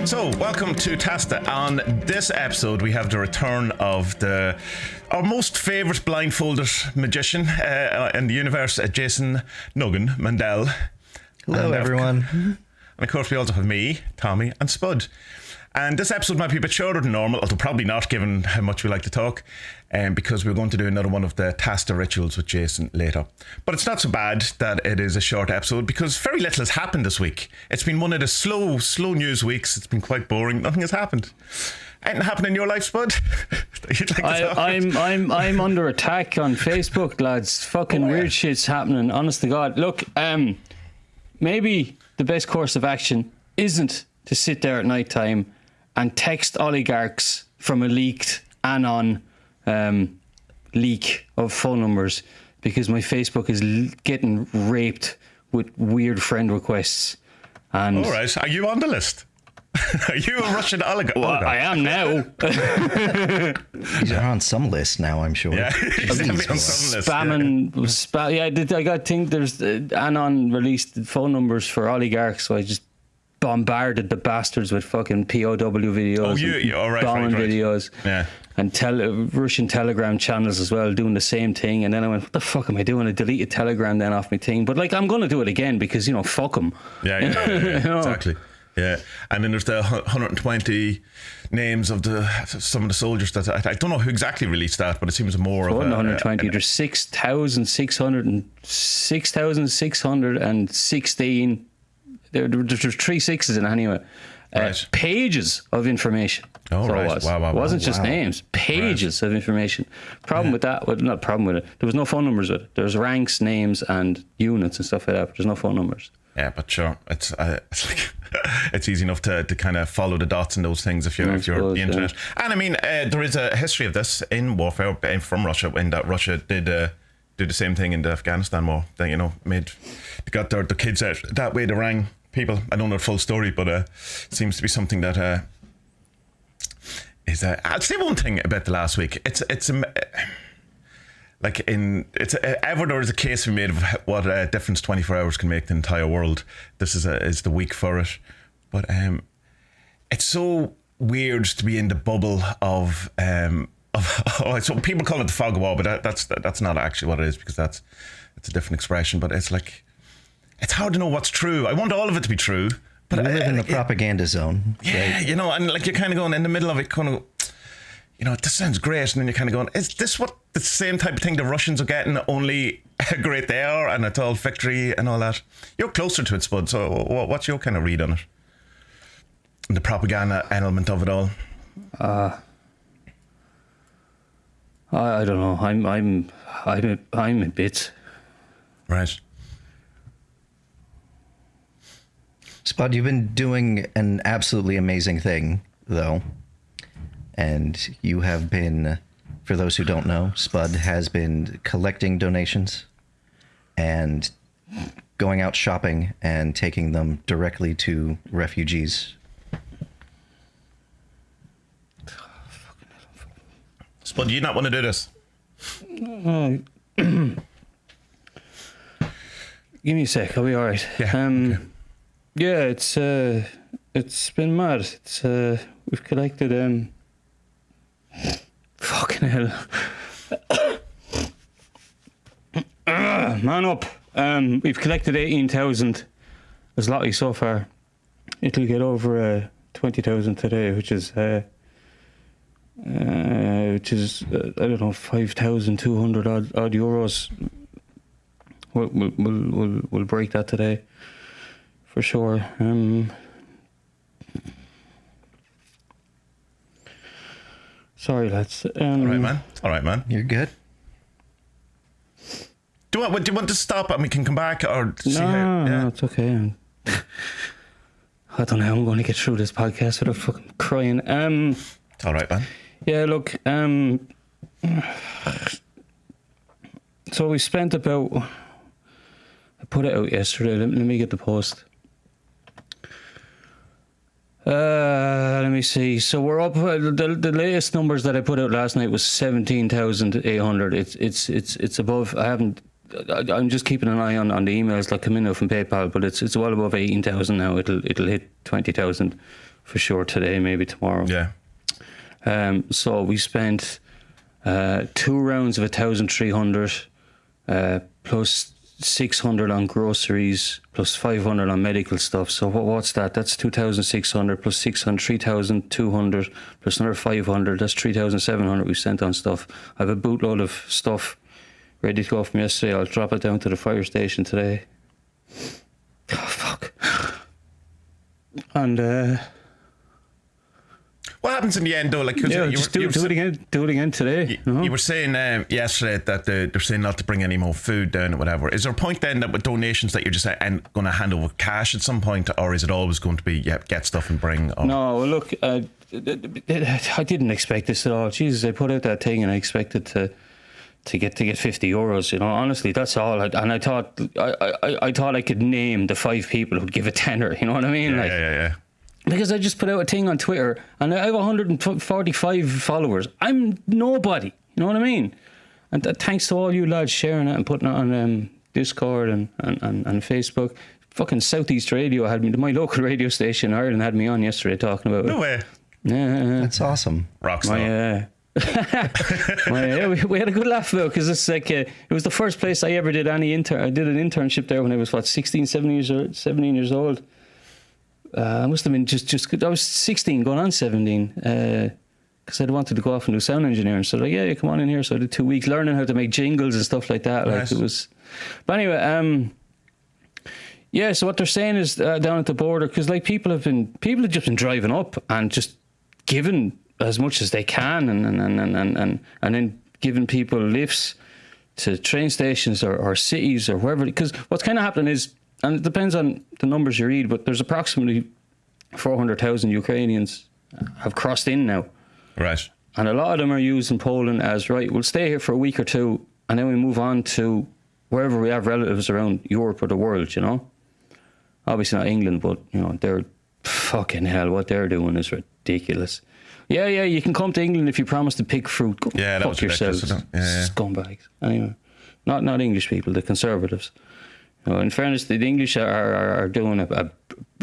So, welcome to TaSTA. On this episode, we have the return of our most favourite blindfolded magician in the universe, Jason Nuggan Mandel. Hello, everyone. And of course, we also have me, Tommy, and Spud. And this episode might be a bit shorter than normal, although probably not, given how much we like to talk, because we're going to do another one of the TaSTA rituals with Jason later. But it's not so bad that it is a short episode, because very little has happened this week. It's been one of the slow news weeks. It's been quite boring. Nothing has happened. Anything happened in your life, Spud? You'd like to talk I'm under attack on Facebook, lads. Fucking weird shit's happening. Honest to God. Look, maybe the best course of action isn't to sit there at night time and text oligarchs from a leaked Anon leak of phone numbers, because my Facebook is getting raped with weird friend requests. And all right, are you on the list? Are you a Russian oligarch? Well, I am now. You're on some list now, I'm sure. Yeah, he's on some list. Spamming, I got think there's Anon released phone numbers for oligarchs, so I just bombarded the bastards with fucking POW videos, bombing videos, and Russian Telegram channels as well, doing the same thing. And then I went, what the fuck am I doing? I deleted Telegram then off my thing, but like I'm going to do it again because, fuck them. Yeah, exactly. Yeah, and then there's the 120 names of some of the soldiers that I don't know who exactly released that, but it seems more of 120. There's 6,616. There's 3 sixes in it anyway. Right. Pages of information. Oh, so right. It was. Wow. It wasn't just names. Pages of information. Not problem with it. There was no phone numbers with it. There's ranks, names, and units and stuff like that. But there's no phone numbers. Yeah, but sure, it's like it's easy enough to kind of follow the dots and those things if you're the internet. Yeah. And I mean, there is a history of this in warfare from Russia, when that Russia did do the same thing in the Afghanistan war. They got their kids out that way. They rang people. I don't know the full story, but it seems to be something that is. I'll say one thing about the last week. It's ever there is a case we made of what difference 24 hours can make the entire world. This is the week for it. But it's so weird to be in the bubble of so people call it the fog of war, but that's not actually what it is, because it's a different expression. But it's like, it's hard to know what's true. I want all of it to be true, but we live in the propaganda zone. Yeah, right? And like you're kind of going in the middle of it, kind of, this sounds great, and then you're kind of going, is this what the same type of thing the Russians are getting, only how great they are, and it's all victory and all that? You're closer to it, Spud, so what's your kind of read on it? And the propaganda element of it all? I don't know. I'm a bit. Right. Spud, you've been doing an absolutely amazing thing, though. And you have been, for those who don't know, Spud has been collecting donations and going out shopping and taking them directly to refugees. Spud, do you not want to do this? Give me a sec, I'll be alright. Yeah, okay. Yeah, it's been mad. We've collected fucking hell. Man up. We've collected 18,000 as lottery so far. It'll get over 20,000 today, which is I don't know, 5,200 odd euros. We'll break that today for sure. Sorry, lads. All right, man. You're good. Do you want to stop and we can come back, or No, it's okay. I don't know how I'm going to get through this podcast without fucking crying. It's all right, man. Yeah, look. So we spent about. I put it out yesterday. Let me get the post. Let me see. So we're up. The latest numbers that I put out last night was 17,800. It's above. I'm just keeping an eye on the emails that come in from PayPal, but it's well above 18,000 now. It'll hit 20,000 for sure today, maybe tomorrow. Yeah. So we spent 2 rounds of 1,300 plus 600 on groceries plus 500 on medical stuff. So what's that? That's 2,600 plus 600, 3,200 plus another 500. That's 3,700 we sent on stuff. I have a bootload of stuff ready to go from yesterday. I'll drop it down to the fire station today. Oh, fuck. And what happens in the end though? Like, do it again today. You were saying yesterday that they're saying not to bring any more food down or whatever. Is there a point then that with donations that you're just going to hand over cash at some point, or is it always going to be get stuff and bring? Or? No, look, I didn't expect this at all. Jesus, I put out that thing and I expected to get €50. You know, honestly, that's all. And I thought I could name the 5 people who'd give a tenner. You know what I mean? Yeah. Because I just put out a thing on Twitter and I have 145 followers. I'm nobody. You know what I mean? And thanks to all you lads sharing it and putting it on Discord and Facebook. Fucking Southeast Radio had me, my local radio station in Ireland had me on yesterday talking about it. No way. Yeah. That's awesome. Rockstar. We had a good laugh about it because it's like it was the first place I ever did I did an internship there when I was 17 years old. I must have been just I was 16 going on 17 because I wanted to go off and do sound engineering. So like, yeah, come on in here. So I did 2 weeks learning how to make jingles and stuff like that. Like it was, but anyway, yeah. So what they're saying is down at the border, because like people have just been driving up and just giving as much as they can and then giving people lifts to train stations or cities or wherever. Because what's kind of happening is, and it depends on the numbers you read, but there's approximately 400,000 Ukrainians have crossed in now. Right. And a lot of them are using Poland as, right, we'll stay here for a week or two and then we move on to wherever we have relatives around Europe or the world, you know? Obviously not England, but, you know, they're fucking hell, what they're doing is ridiculous. Yeah, you can come to England if you promise to pick fruit. Go fuck yourselves. Scumbags. Anyway, not English people, the Conservatives. You know, in fairness, the English are doing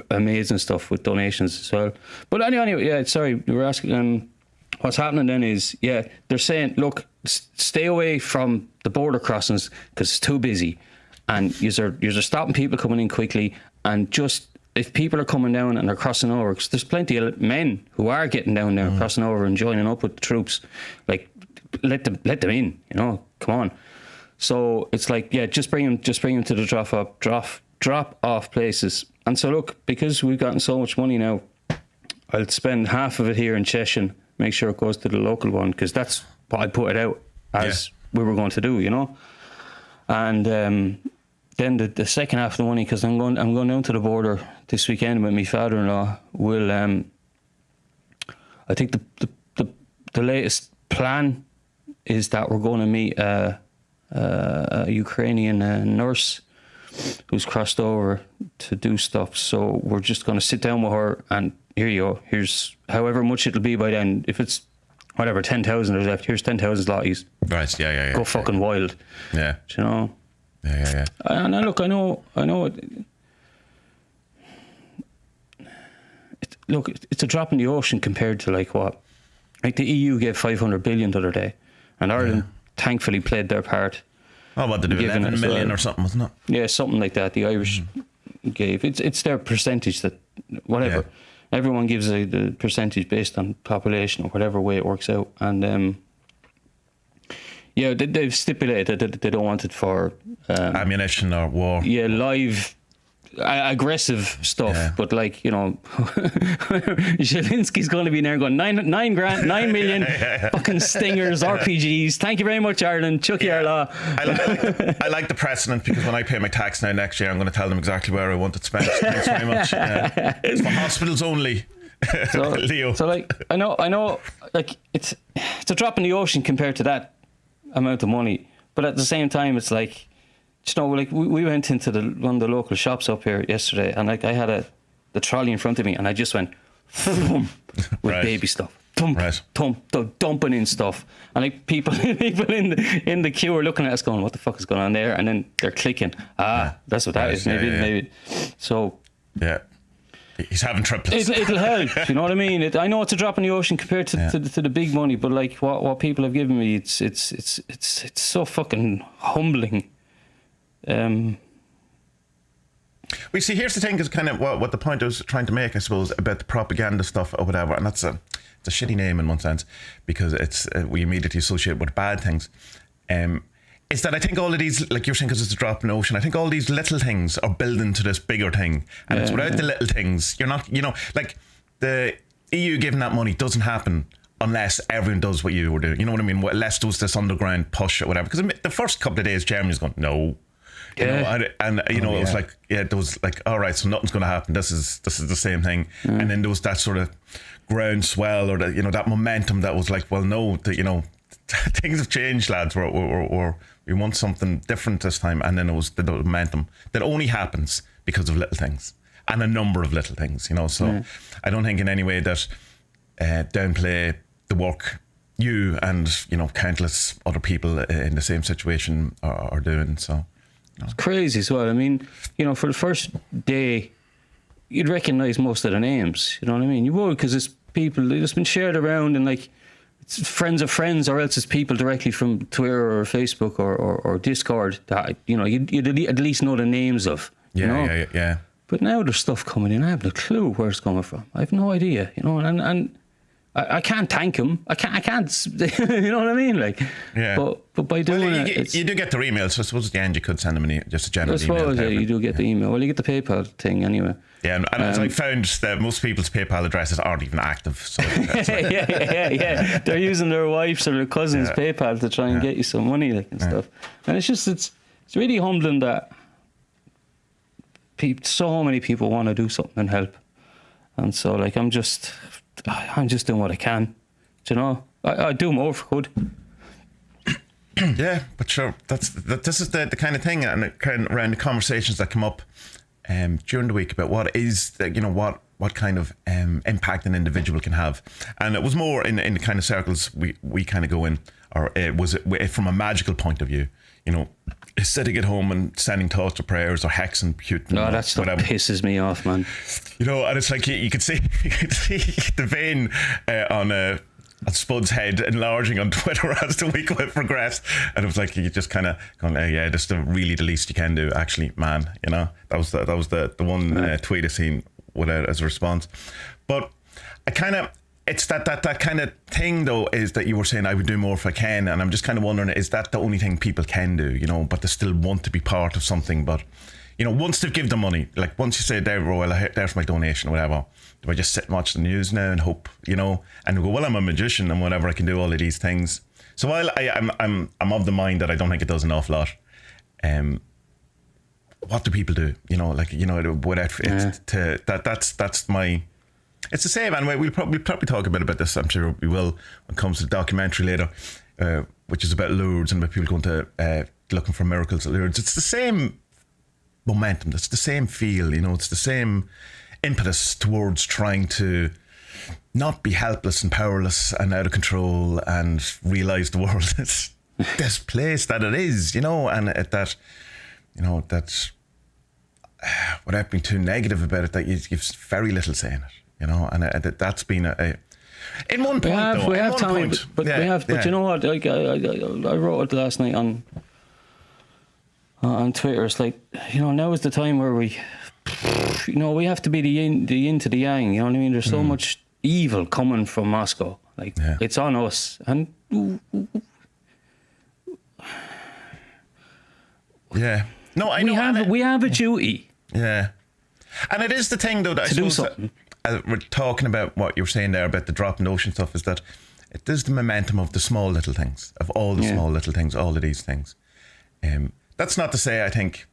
amazing stuff with donations as well. But anyway, yeah, sorry, we were asking, what's happening then is, yeah, they're saying, look, stay away from the border crossings because it's too busy. And you're stopping people coming in quickly, and just, if people are coming down and they're crossing over, because there's plenty of men who are getting down there, crossing over and joining up with the troops, like, let them in, you know, come on. So it's like, yeah, just bring them to the drop off places. And so look, because we've gotten so much money now, I'll spend half of it here in Cheshire, make sure it goes to the local one, because that's what I put it out as we were going to do, you know. And then the second half of the money, because I'm going down to the border this weekend with my father-in-law. Will I think the latest plan is that we're going to meet a Ukrainian nurse who's crossed over to do stuff. So we're just going to sit down with her and here you go. Here's however much it'll be by then. If it's whatever 10,000 is left, here's 10,000 zlotys. Right. Yeah. Go fucking wild. Yeah. Do you know. Yeah. And look, I know. Look, it's a drop in the ocean compared to like what, like the EU gave 500 billion the other day, and Ireland thankfully played their part. Oh, what did they do? 11 million or something, wasn't it? Yeah, something like that. The Irish gave. It's their percentage that whatever. Yeah. Everyone gives the percentage based on population or whatever way it works out, and yeah, they've stipulated that they don't want it for ammunition or war. Yeah, live aggressive stuff, but like, you know, Zelensky's going to be there going 9 million fucking Stingers, RPGs. Thank you very much, Ireland. Chuck your law. I like the precedent, because when I pay my tax now next year, I'm going to tell them exactly where I want it spent. Thanks very much. It's for hospitals only. So, Leo. So like, I know, like it's a drop in the ocean compared to that amount of money, but at the same time, it's like, you know, like we went into one of the local shops up here yesterday, and like I had the trolley in front of me, and I just went with baby stuff, dumping in stuff, and like people in the queue are looking at us going, "What the fuck is going on there?" And then they're clicking. That's what that is. Maybe. So yeah. He's having triplets. It'll help. You know what I mean? I know it's a drop in the ocean compared to the big money, but like what people have given me, it's so fucking humbling. We see. Here's the thing: is kind of what the point I was trying to make, I suppose, about the propaganda stuff or whatever, and it's a shitty name in one sense because it's we immediately associate with bad things. Is that I think all of these, like you're saying, because it's a drop in the ocean, I think all these little things are building to this bigger thing. And it's without the little things, you're not, like the EU giving that money doesn't happen unless everyone does what you were doing. You know what I mean? Unless there was this underground push or whatever. Because the first couple of days, Germany's going, no. It was like, there was like, all right, so nothing's going to happen. This is the same thing. And then there was that sort of groundswell or that momentum that was like, well, no, things have changed, lads. We want something different this time. And then it was the momentum that only happens because of little things and a number of little things, So I don't think in any way that downplay the work you and, countless other people in the same situation are doing. So it's crazy as well. I mean, for the first day, you'd recognise most of the names. You know what I mean? You would, because it's people, it's been shared around and like, it's friends of friends, or else it's people directly from Twitter or Facebook or Discord that you'd at least know the names of. Yeah. But now there's stuff coming in. I have no clue where it's coming from. I have no idea. And I can't thank him. I can't. You know what I mean? Like, yeah. But by doing you do get their emails. So I suppose at the end you could send them just a general email. I suppose you do get the email. Well, you get the PayPal thing anyway. Yeah, and I found that most people's PayPal addresses aren't even active. So yeah. They're using their wife's or their cousin's PayPal to try and get you some money, like and stuff. And it's really humbling that so many people want to do something and help. And so, like, I'm just doing what I can. Do I do more if I could. Yeah, but sure, this is the kind of thing, and kind of around the conversations that come up during the week about what is what kind of impact an individual can have. And it was more in the kind of circles we kind of go in, or was it from a magical point of view, sitting at home and sending thoughts or prayers or hexing Putin. No, that stuff pisses me off, man. And it's like you could see the vein on Spud's head enlarging on Twitter as the week progressed, and it was like you just kind of going, yeah, this is really the least you can do, actually, man. That was the one tweet I seen as a response. But I kind of, it's that kind of thing though, is that you were saying I would do more if I can, and I'm just kind of wondering, is that the only thing people can do, but they still want to be part of something? But once they've given the money, like once you say, there, Royal, there's my donation or whatever, do I just sit and watch the news now and hope, and go, well, I'm a magician and whatever, I can do all of these things. So while I'm of the mind that I don't think it does an awful lot, what do people do? That's my. It's the same, and we'll probably talk a bit about this. I'm sure we will when it comes to the documentary later, which is about Lourdes and about people going to looking for miracles at Lourdes. It's the same momentum. It's the same feel. It's the same impetus towards trying to not be helpless and powerless and out of control and realise the world is this place that it is. And that without being too negative about it, that you've very little say in it. And that's been in one point. We have Tommy, but you know what? Like I wrote it last night on Twitter. It's like, now is the time where we have to be the yin to the yang. You know what I mean? There's so much evil coming from Moscow. Like it's on us, and no, I know we have a duty. Yeah, and it is the thing though that to do something. We're talking about what you're saying there about the drop in the ocean stuff, is that it is the momentum of the small little things, of all the small little things, all of these things. That's not to say I think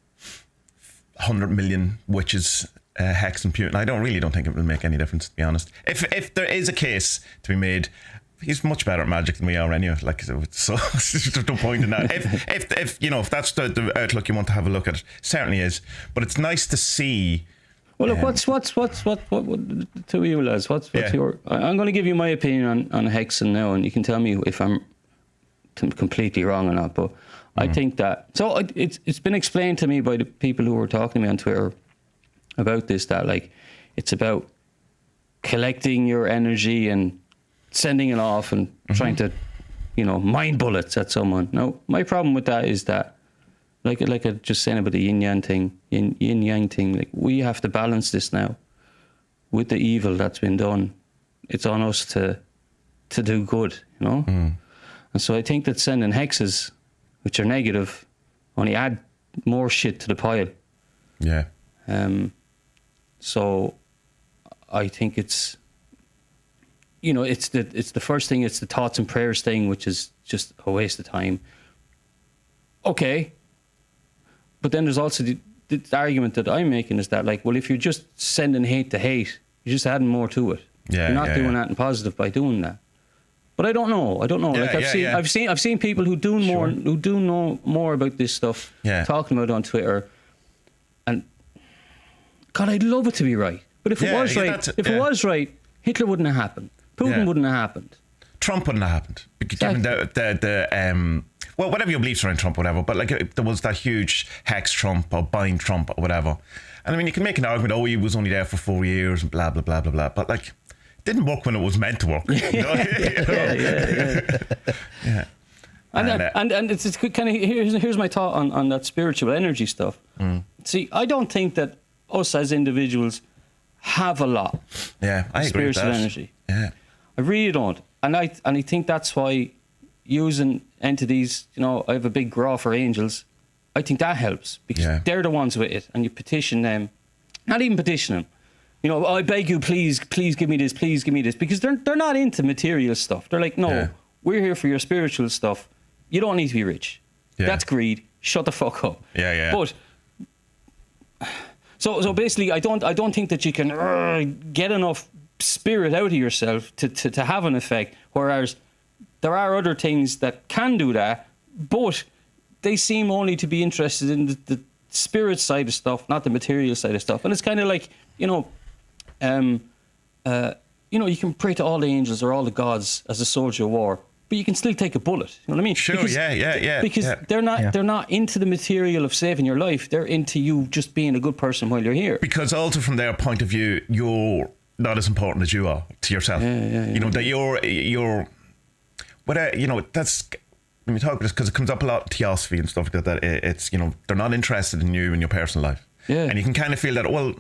100 million witches hexing Putin. I don't think it will make any difference, to be honest. If there is a case to be made, he's much better at magic than we are anyway. Like, so there's no point in that. If that's the outlook you want to have a look at, it certainly is. But it's nice to see. Well, look, what to you, lads? What's your? I'm going to give you my opinion on hexing now, and you can tell me if I'm completely wrong or not. But I think that it's been explained to me by the people who were talking to me on Twitter about this, that like it's about collecting your energy and sending it off and trying to, mine bullets at someone. Now, my problem with that is that, like I just saying about the yin yang thing, like we have to balance this now with the evil that's been done. It's on us to do good, And so I think that sending hexes, which are negative, only add more shit to the pile. Yeah. So I think it's, it's the first thing, it's the thoughts and prayers thing, which is just a waste of time. Okay. But then there's also the argument that I'm making is that, like, well, if you're just sending hate to hate, you're just adding more to it. Yeah, you're not doing anything positive by doing that. But I don't know. Yeah, I've seen people who do know more about this stuff, talking about it on Twitter. And God, I'd love it to be right. But if it was right, Hitler wouldn't have happened. Putin wouldn't have happened. Trump wouldn't have happened. Given the well, whatever your beliefs are in Trump, whatever, but like there was that huge hex Trump or bind Trump or whatever. And I mean, you can make an argument, he was only there for 4 years and blah, blah, blah, blah, blah. But like, it didn't work when it was meant to work. Yeah. And it's kind of, here's my thought on that spiritual energy stuff. See, I don't think that us as individuals have a lot. Yeah, I agree with that. Spiritual energy. Yeah. I really don't. And I think that's why using entities, I have a big graw for angels. I think that helps because they're the ones with it, and you petition them. Not even petition them. I beg you, please give me this, because they're not into material stuff. They're like, no, we're here for your spiritual stuff. You don't need to be rich. Yeah. That's greed. Shut the fuck up. Yeah. But so basically, I don't think that you can get enough spirit out of yourself to have an effect. Whereas there are other things that can do that, but they seem only to be interested in the spirit side of stuff, not the material side of stuff. And it's kind of like, you can pray to all the angels or all the gods as a soldier of war, but you can still take a bullet. You know what I mean? Sure, because they're not into the material of saving your life. They're into you just being a good person while you're here. Because also from their point of view, you're not as important as you are to yourself. That you're that's, when we talk about this, because it comes up a lot in theosophy and stuff like that, it's, they're not interested in you and your personal life. Yeah. And you can kind of feel that, well,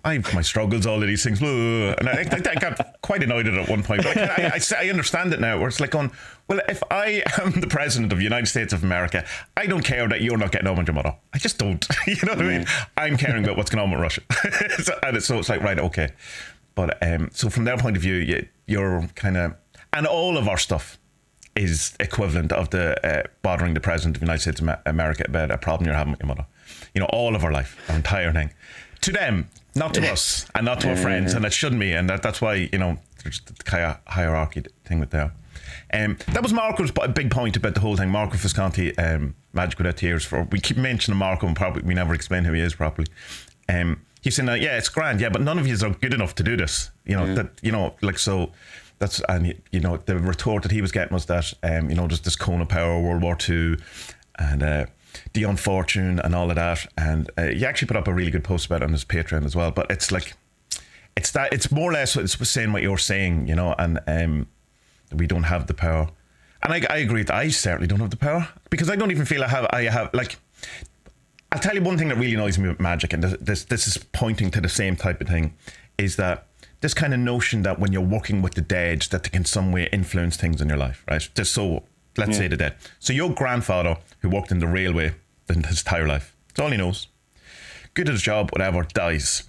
I have my struggles, all of these things, and I got quite annoyed at it at one point, but I understand it now, where it's like going, well, if I am the president of the United States of America, I don't care that you're not getting home with your mother. I just don't. You know what I mean? I'm caring about what's going on with Russia. so it's like, right, okay. But so from their point of view, you're kind of, and all of our stuff is equivalent of the bothering the president of the United States of America about a problem you're having with your mother. All of our life, our entire thing. To them, not to us, and not to our friends, and it shouldn't be, and that's why, there's the kind of hierarchy thing with there. That was Marco's big point about the whole thing. Marco Visconti, Magick without tears. We keep mentioning Marco, and probably we never explain who he is properly. He's saying, it's grand, but none of you are good enough to do this. So that's, and the retort that he was getting was that, there's this cone of power, World War II, and the unfortune and all of that. And he actually put up a really good post about it on his Patreon as well. But it's like, it's more or less it's saying what you're saying, and we don't have the power. And I agree that I certainly don't have the power, because I don't even feel I have like, I'll tell you one thing that really annoys me with Magick, and this is pointing to the same type of thing, is that this kind of notion that when you're working with the dead, that they can some way influence things in your life, right? Just so, let's say the dead. So your grandfather, who worked in the railway his entire life, that's all he knows, good at his job, whatever, dies.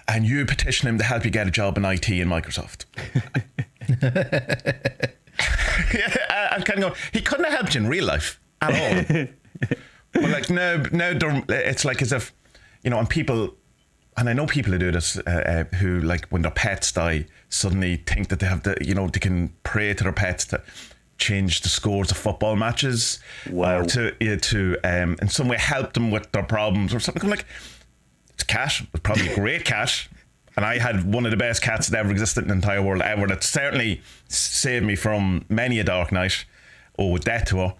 And you petition him to help you get a job in IT in Microsoft. I'm kind of going, he couldn't have helped you in real life at all. But like now it's like as if, and people, and I know people who do this, who like when their pets die, suddenly think that they have they can pray to their pets to change the scores of football matches. Wow. Or to in some way help them with their problems or something. I'm like, it's cat, it's probably a great cat. And I had one of the best cats that ever existed in the entire world ever, that certainly saved me from many a dark night, with death to her.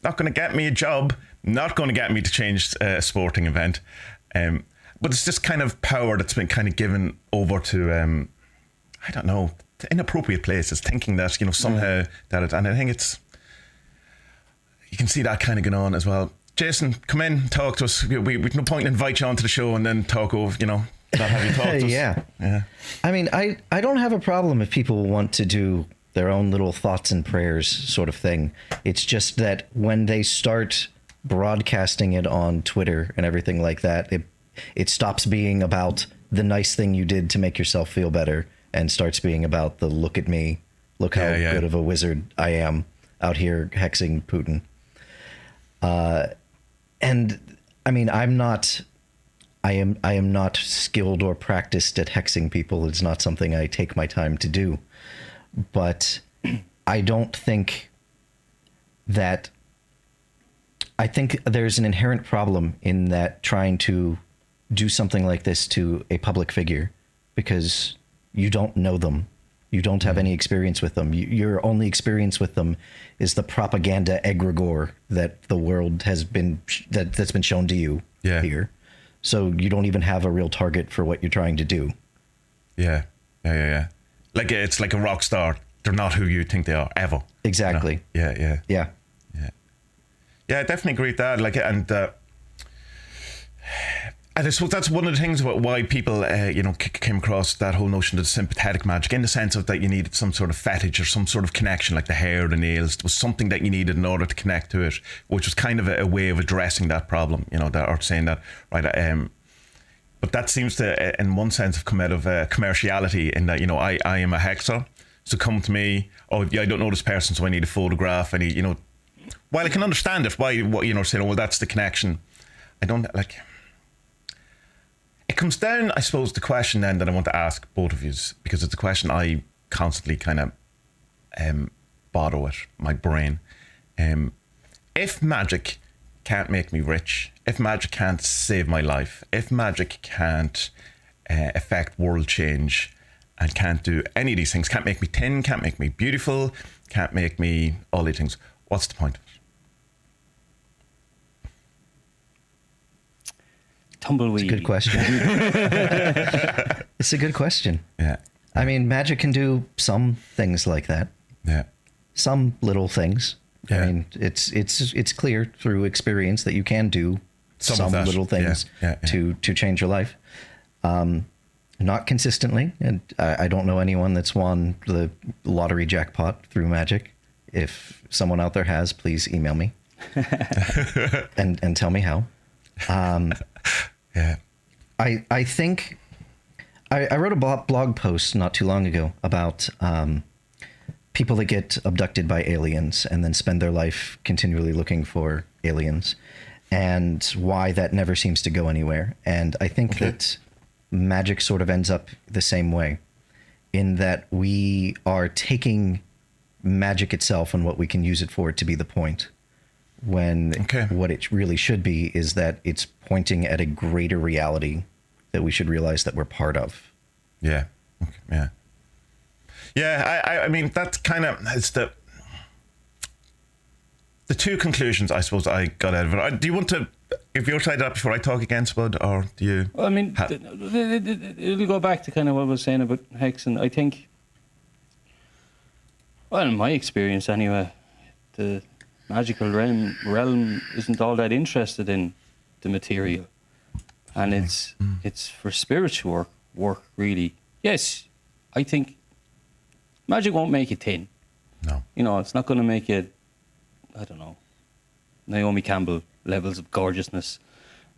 Not going to get me a job, not going to get me to change a sporting event. but it's just kind of power that's been kind of given over to, I don't know, to inappropriate places, thinking that, somehow that it, and I think you can see that kind of going on as well. Jason, come in, talk to us. We've no point in invite you onto the show and then talk over, not have you talk to us. Yeah. I mean, I don't have a problem if people want to do their own little thoughts and prayers sort of thing. It's just that when they start broadcasting it on Twitter and everything like that, it stops being about the nice thing you did to make yourself feel better and starts being about the look at me, look how good of a wizard I am out here hexing Putin. And I mean, I am not skilled or practiced at hexing people. It's not something I take my time to do. But I don't think that... I think there's an inherent problem in that trying to do something like this to a public figure because you don't know them. You don't have any experience with them. Your only experience with them is the propaganda egregore that the world has been... that's been shown to you here. So you don't even have a real target for what you're trying to do. Yeah. Like, it's like a rock star. They're not who you think they are, ever. Exactly. Yeah. Yeah, I definitely agree with that. Like, and I suppose that's one of the things about why people, came across that whole notion of the sympathetic magic, in the sense of that you needed some sort of fetish or some sort of connection, like the hair, the nails. There was something that you needed in order to connect to it, which was kind of a way of addressing that problem, or saying that, right? But that seems to, in one sense, have come out of commerciality in that, I am a hexer, so come to me. Oh, yeah, I don't know this person, so I need a photograph. I need, while I can understand it, saying, well, that's the connection. I don't like. It comes down, I suppose, the question then that I want to ask both of you, because it's a question I constantly kind of bother with my brain. If magic can't make me rich, if magic can't save my life, if magic can't affect world change and can't do any of these things, can't make me thin, can't make me beautiful, can't make me all these things, what's the point of it? Tumbleweed. It's a good question. It's a good question. Yeah. I mean, magic can do some things like that. Yeah. Some little things. Yeah. I mean, it's clear through experience that you can do some little things to change your life. Not consistently, and I don't know anyone that's won the lottery jackpot through magic. If someone out there has, please email me and tell me how. I think I wrote a blog post not too long ago about people that get abducted by aliens and then spend their life continually looking for aliens, and why that never seems to go anywhere. And I think that magic sort of ends up the same way, in that we are taking magic itself and what we can use it for to be the point, when what it really should be is that it's pointing at a greater reality that we should realize that we're part of. Yeah. Okay. Yeah. I mean, that's kind of, it's the two conclusions I suppose I got out of it. Do you want to, if you're tied up before I talk again, Spud, or do you? Well, I mean, it'll go back to kind of what I was saying about Hexing. I think, well, in my experience anyway, the magical realm isn't all that interested in the material, and it's for spiritual work really. Yes, I think magic won't make you thin. No, it's not going to make you, I don't know, Naomi Campbell levels of gorgeousness,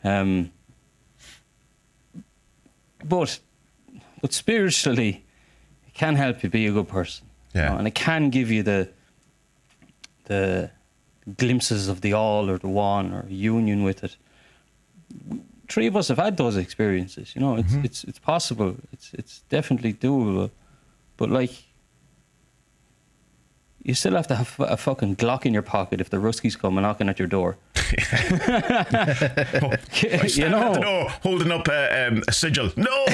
but spiritually it can help you be a good person. And it can give you the glimpses of the all or the one or union with it. Three of us have had those experiences, it's possible, it's definitely doable, but like, you still have to have a fucking Glock in your pocket if the Ruskies come and knocking at your door. At the door, holding up a sigil. No.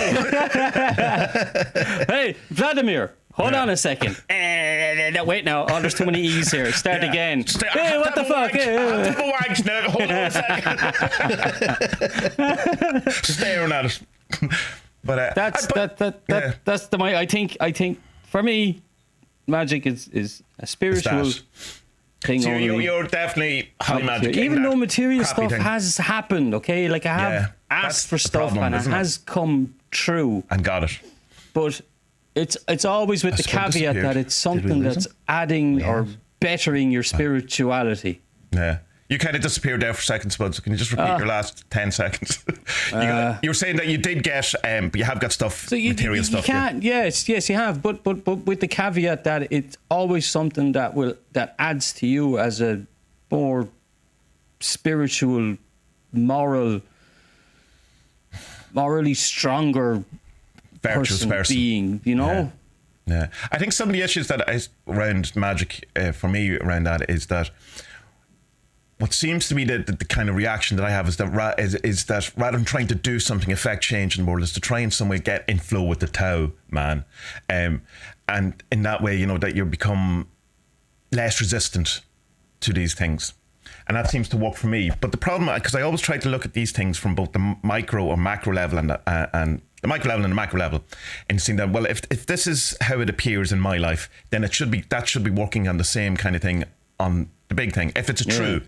Hey, Vladimir, Hold on a second. Wait now. Oh, there's too many E's here. Start again. Hey, what the fuck? Hold on a second. Staring at it. But that's the my. I think for me, magic is a spiritual thing. So you're definitely high magic. Even though material stuff has happened, okay, like I have asked for stuff and it has come true and got it, but it's always with the caveat that it's something that's adding or bettering your spirituality. Yeah. You kind of disappeared there for a second, Spud, so can you just repeat your last 10 seconds? You were saying that you did get, but you have got stuff, so material stuff. You can't, yes, you have, but with the caveat that it's always something that adds to you as a more spiritual, morally stronger person being, you know? Yeah. I think some of the issues that around magic, for me, around that is that what seems to be the kind of reaction that I have is that rather than trying to do something, affect change in the world, is to try in some way get in flow with the Tao, man. And in that way, you know, that you become less resistant to these things. And that seems to work for me. But the problem, because I always try to look at these things from both the micro or macro level and the micro level and the macro level, and seeing that, well, if this is how it appears in my life, then that should be working on the same kind of thing on the big thing, if it's true.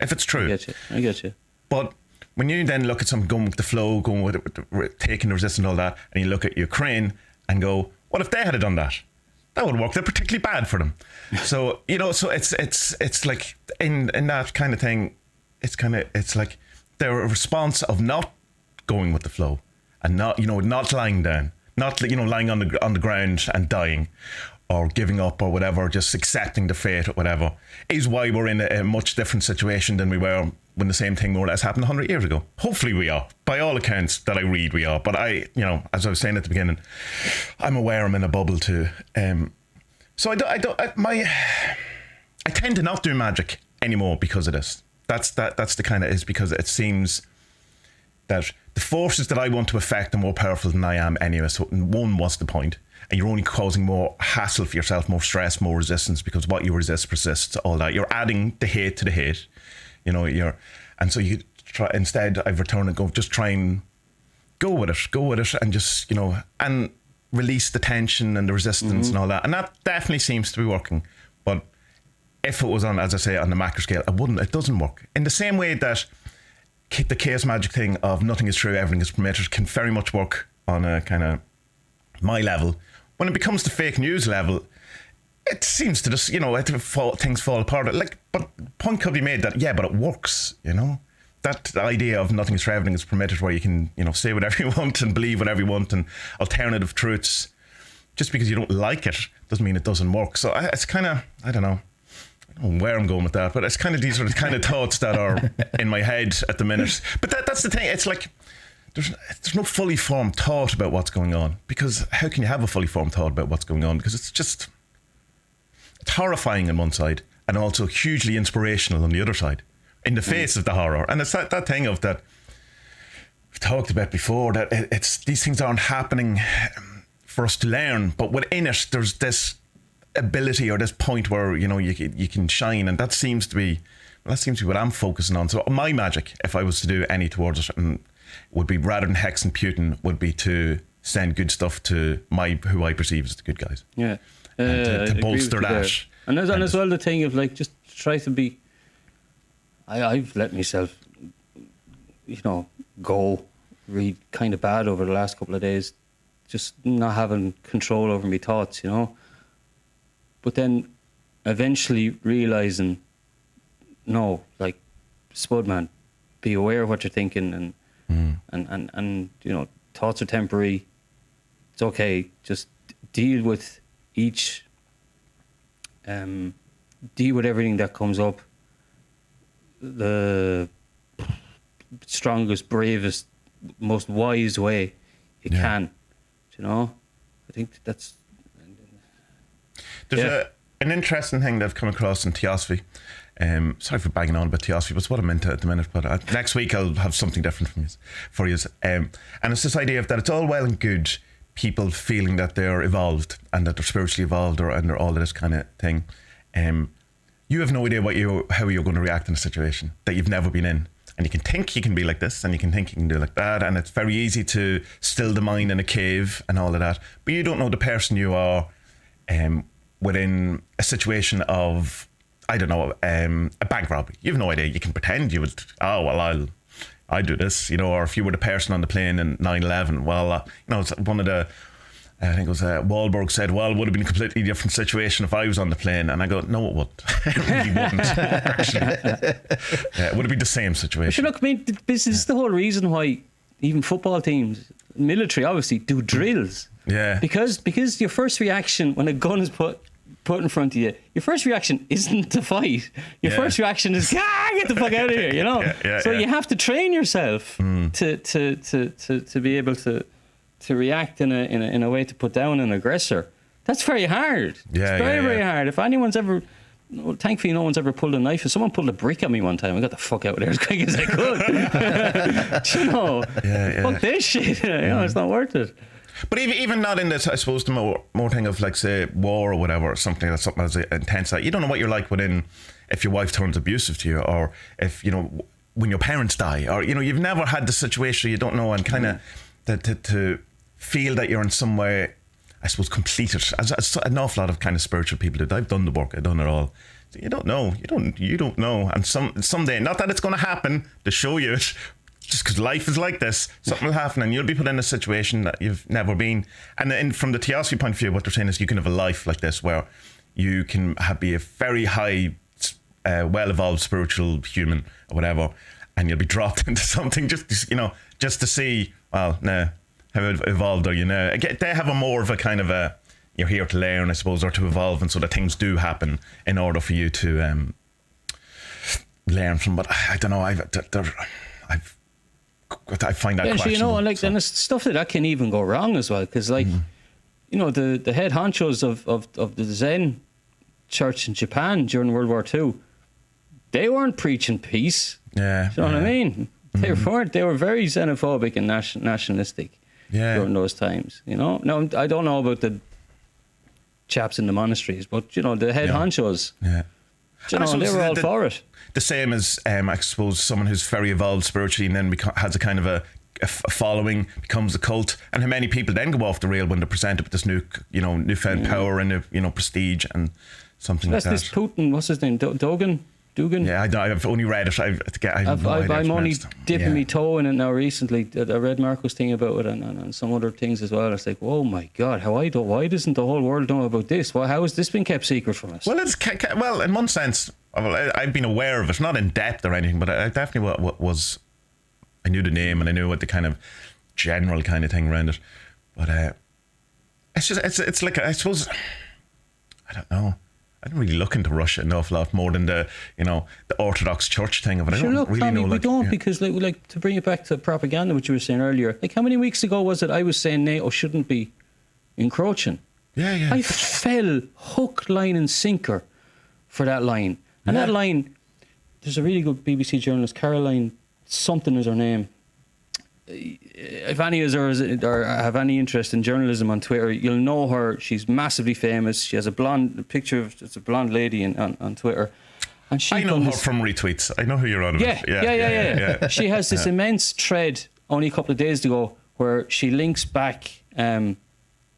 I get you. But when you then look at something going with the flow, going with it, taking the resistance and all that, and you look at Ukraine and go, what if they had done that? That would have worked out particularly bad for them. So, you know, so it's like in that kind of thing, it's like they're a response of not going with the flow and not lying down, not, you know, lying on the ground and dying, or giving up or whatever, just accepting the fate or whatever, is why we're in a much different situation than we were when the same thing more or less happened 100 years ago. Hopefully we are. By all accounts that I read, we are. But I, you know, as I was saying at the beginning, I'm aware I'm in a bubble too. So I tend to not do magic anymore because of this. That's the kind of, is because it seems that the forces that I want to affect are more powerful than I am anyway. So one, what's the point? And you're only causing more hassle for yourself, more stress, more resistance, because what you resist persists, all that. You're adding the hate to the hate, you know, and so you try, instead I've returned and just try and go with it and just, you know, and release the tension and the resistance and all that. And that definitely seems to be working. But if it was on, as I say, on the macro scale, it doesn't work. In the same way that the chaos magic thing of nothing is true, everything is permitted can very much work on a kind of my level. When it becomes the fake news level, it seems to just, you know, things fall apart. Like, but point could be made that, but it works, you know? That idea of nothing is true, everything is permitted, where you can, you know, say whatever you want and believe whatever you want, and alternative truths, just because you don't like it doesn't mean it doesn't work. So it's kind of, I don't know where I'm going with that, but it's kind of these are the kind of thoughts that are in my head at the minute. But that's the thing. It's like, there's no fully formed thought about what's going on, because how can you have a fully formed thought about what's going on? Because it's horrifying on one side and also hugely inspirational on the other side, in the face of the horror. And it's that thing of that we've talked about before, that it's these things aren't happening for us to learn, but within it there's this ability or this point where, you know, you can shine, and that seems to be what I'm focusing on. So my magic, if I was to do any towards it, would be, rather than hexing Putin, would be to send good stuff to who I perceive as the good guys. Yeah. And to bolster that. And as well the thing of, like, just try to be, I've let myself, you know, go really kind of bad over the last couple of days, just not having control over my thoughts, you know. But then eventually realising, no, like, Spud, man, be aware of what you're thinking, and you know, thoughts are temporary. It's okay. Just deal with deal with everything that comes up the strongest, bravest, most wise way you can. You know, I think that's. There's an interesting thing that I've come across in Theosophy. Sorry for banging on about Theosophy, but it's what I'm into at the minute. But next week I'll have something different for you. And it's this idea of that it's all well and good people feeling that they're evolved and that they're spiritually evolved and they're all of this kind of thing. You have no idea how you're going to react in a situation that you've never been in. And you can think you can be like this and you can think you can do like that. And it's very easy to still the mind in a cave and all of that. But you don't know the person you are within a situation of, I don't know, a bank robbery. You have no idea. You can pretend you would, I do this, you know, or if you were the person on the plane in 9/11, well, you know, it's one of the, I think it was Wahlberg said, well, it would have been a completely different situation if I was on the plane. And I go, no, it wouldn't. It really wouldn't, actually. It would have been the same situation. But look, I mean, this is the whole reason why even football teams, military, obviously, do drills. Yeah. Because your first reaction when a gun is put in front of you, your first reaction isn't to fight. Your first reaction is, get the fuck out of here, you know? So you have to train yourself to be able to react in a way to put down an aggressor. That's very hard. It's very hard. If anyone's ever, thankfully no one's ever pulled a knife. If someone pulled a brick at me one time, I got the fuck out of there as quick as I could. You know, fuck this shit. You know, it's not worth it. But even not in this, I suppose, the more thing of like, say, war or whatever, or something as intense. You don't know what you're like within, if your wife turns abusive to you, or if, you know, when your parents die, or, you know, you've never had the situation, you don't know, and kind of to feel that you're in some way, I suppose, completed. As an awful lot of kind of spiritual people do. I've done the work, I've done it all. So you don't know. You don't know. And someday, not that it's going to happen to show you it, just because life is like this, something will happen and you'll be put in a situation that you've never been. And then from the theosophy point of view, what they're saying is you can have a life like this where you can be a very high, well-evolved spiritual human or whatever, and you'll be dropped into something just to see, well, no, how evolved are you now? They have a more of a kind of a, you're here to learn, I suppose, or to evolve, and so that things do happen in order for you to learn from. But I don't know, I find that questionable. So, you know, like, and stuff that can even go wrong as well, because, like, you know, the head honchos of the Zen church in Japan during World War II, they weren't preaching peace. Yeah. Do you know what I mean? They weren't. They were very xenophobic and nationalistic during those times, you know? Now, I don't know about the chaps in the monasteries, but, you know, the head honchos, you know, they were all for it. The same as, I suppose, someone who's very evolved spiritually and then has a kind of a following, becomes a cult, and how many people then go off the rail when they're presented with this newfound power and, you know, prestige and something like that. That's this Putin, what's his name, Dugan? Yeah, I've only read it. I'm only dipping my toe in it now recently. I read Marco's thing about it and some other things as well. It's like, oh my God, why doesn't the whole world know about this? How has this been kept secret from us? Well, in one sense, I've been aware of it, not in depth or anything, but I definitely I knew the name and I knew what the kind of general kind of thing around it. But it's like, I suppose, I don't know. I don't really look into Russia an awful lot more than the Orthodox Church thing of it. I don't really Tommy, know. We don't, because like to bring it back to propaganda, which you were saying earlier. Like, how many weeks ago was it I was saying NATO shouldn't be encroaching? Yeah. I fell hook, line, and sinker for that line. And that line, there's a really good BBC journalist, Caroline something is her name. If any of us or have any interest in journalism on Twitter, you'll know her. She's massively famous. She has a blonde lady on Twitter. And I know her from retweets. I know who you're on about. Yeah. She has this immense thread only a couple of days ago where she links back the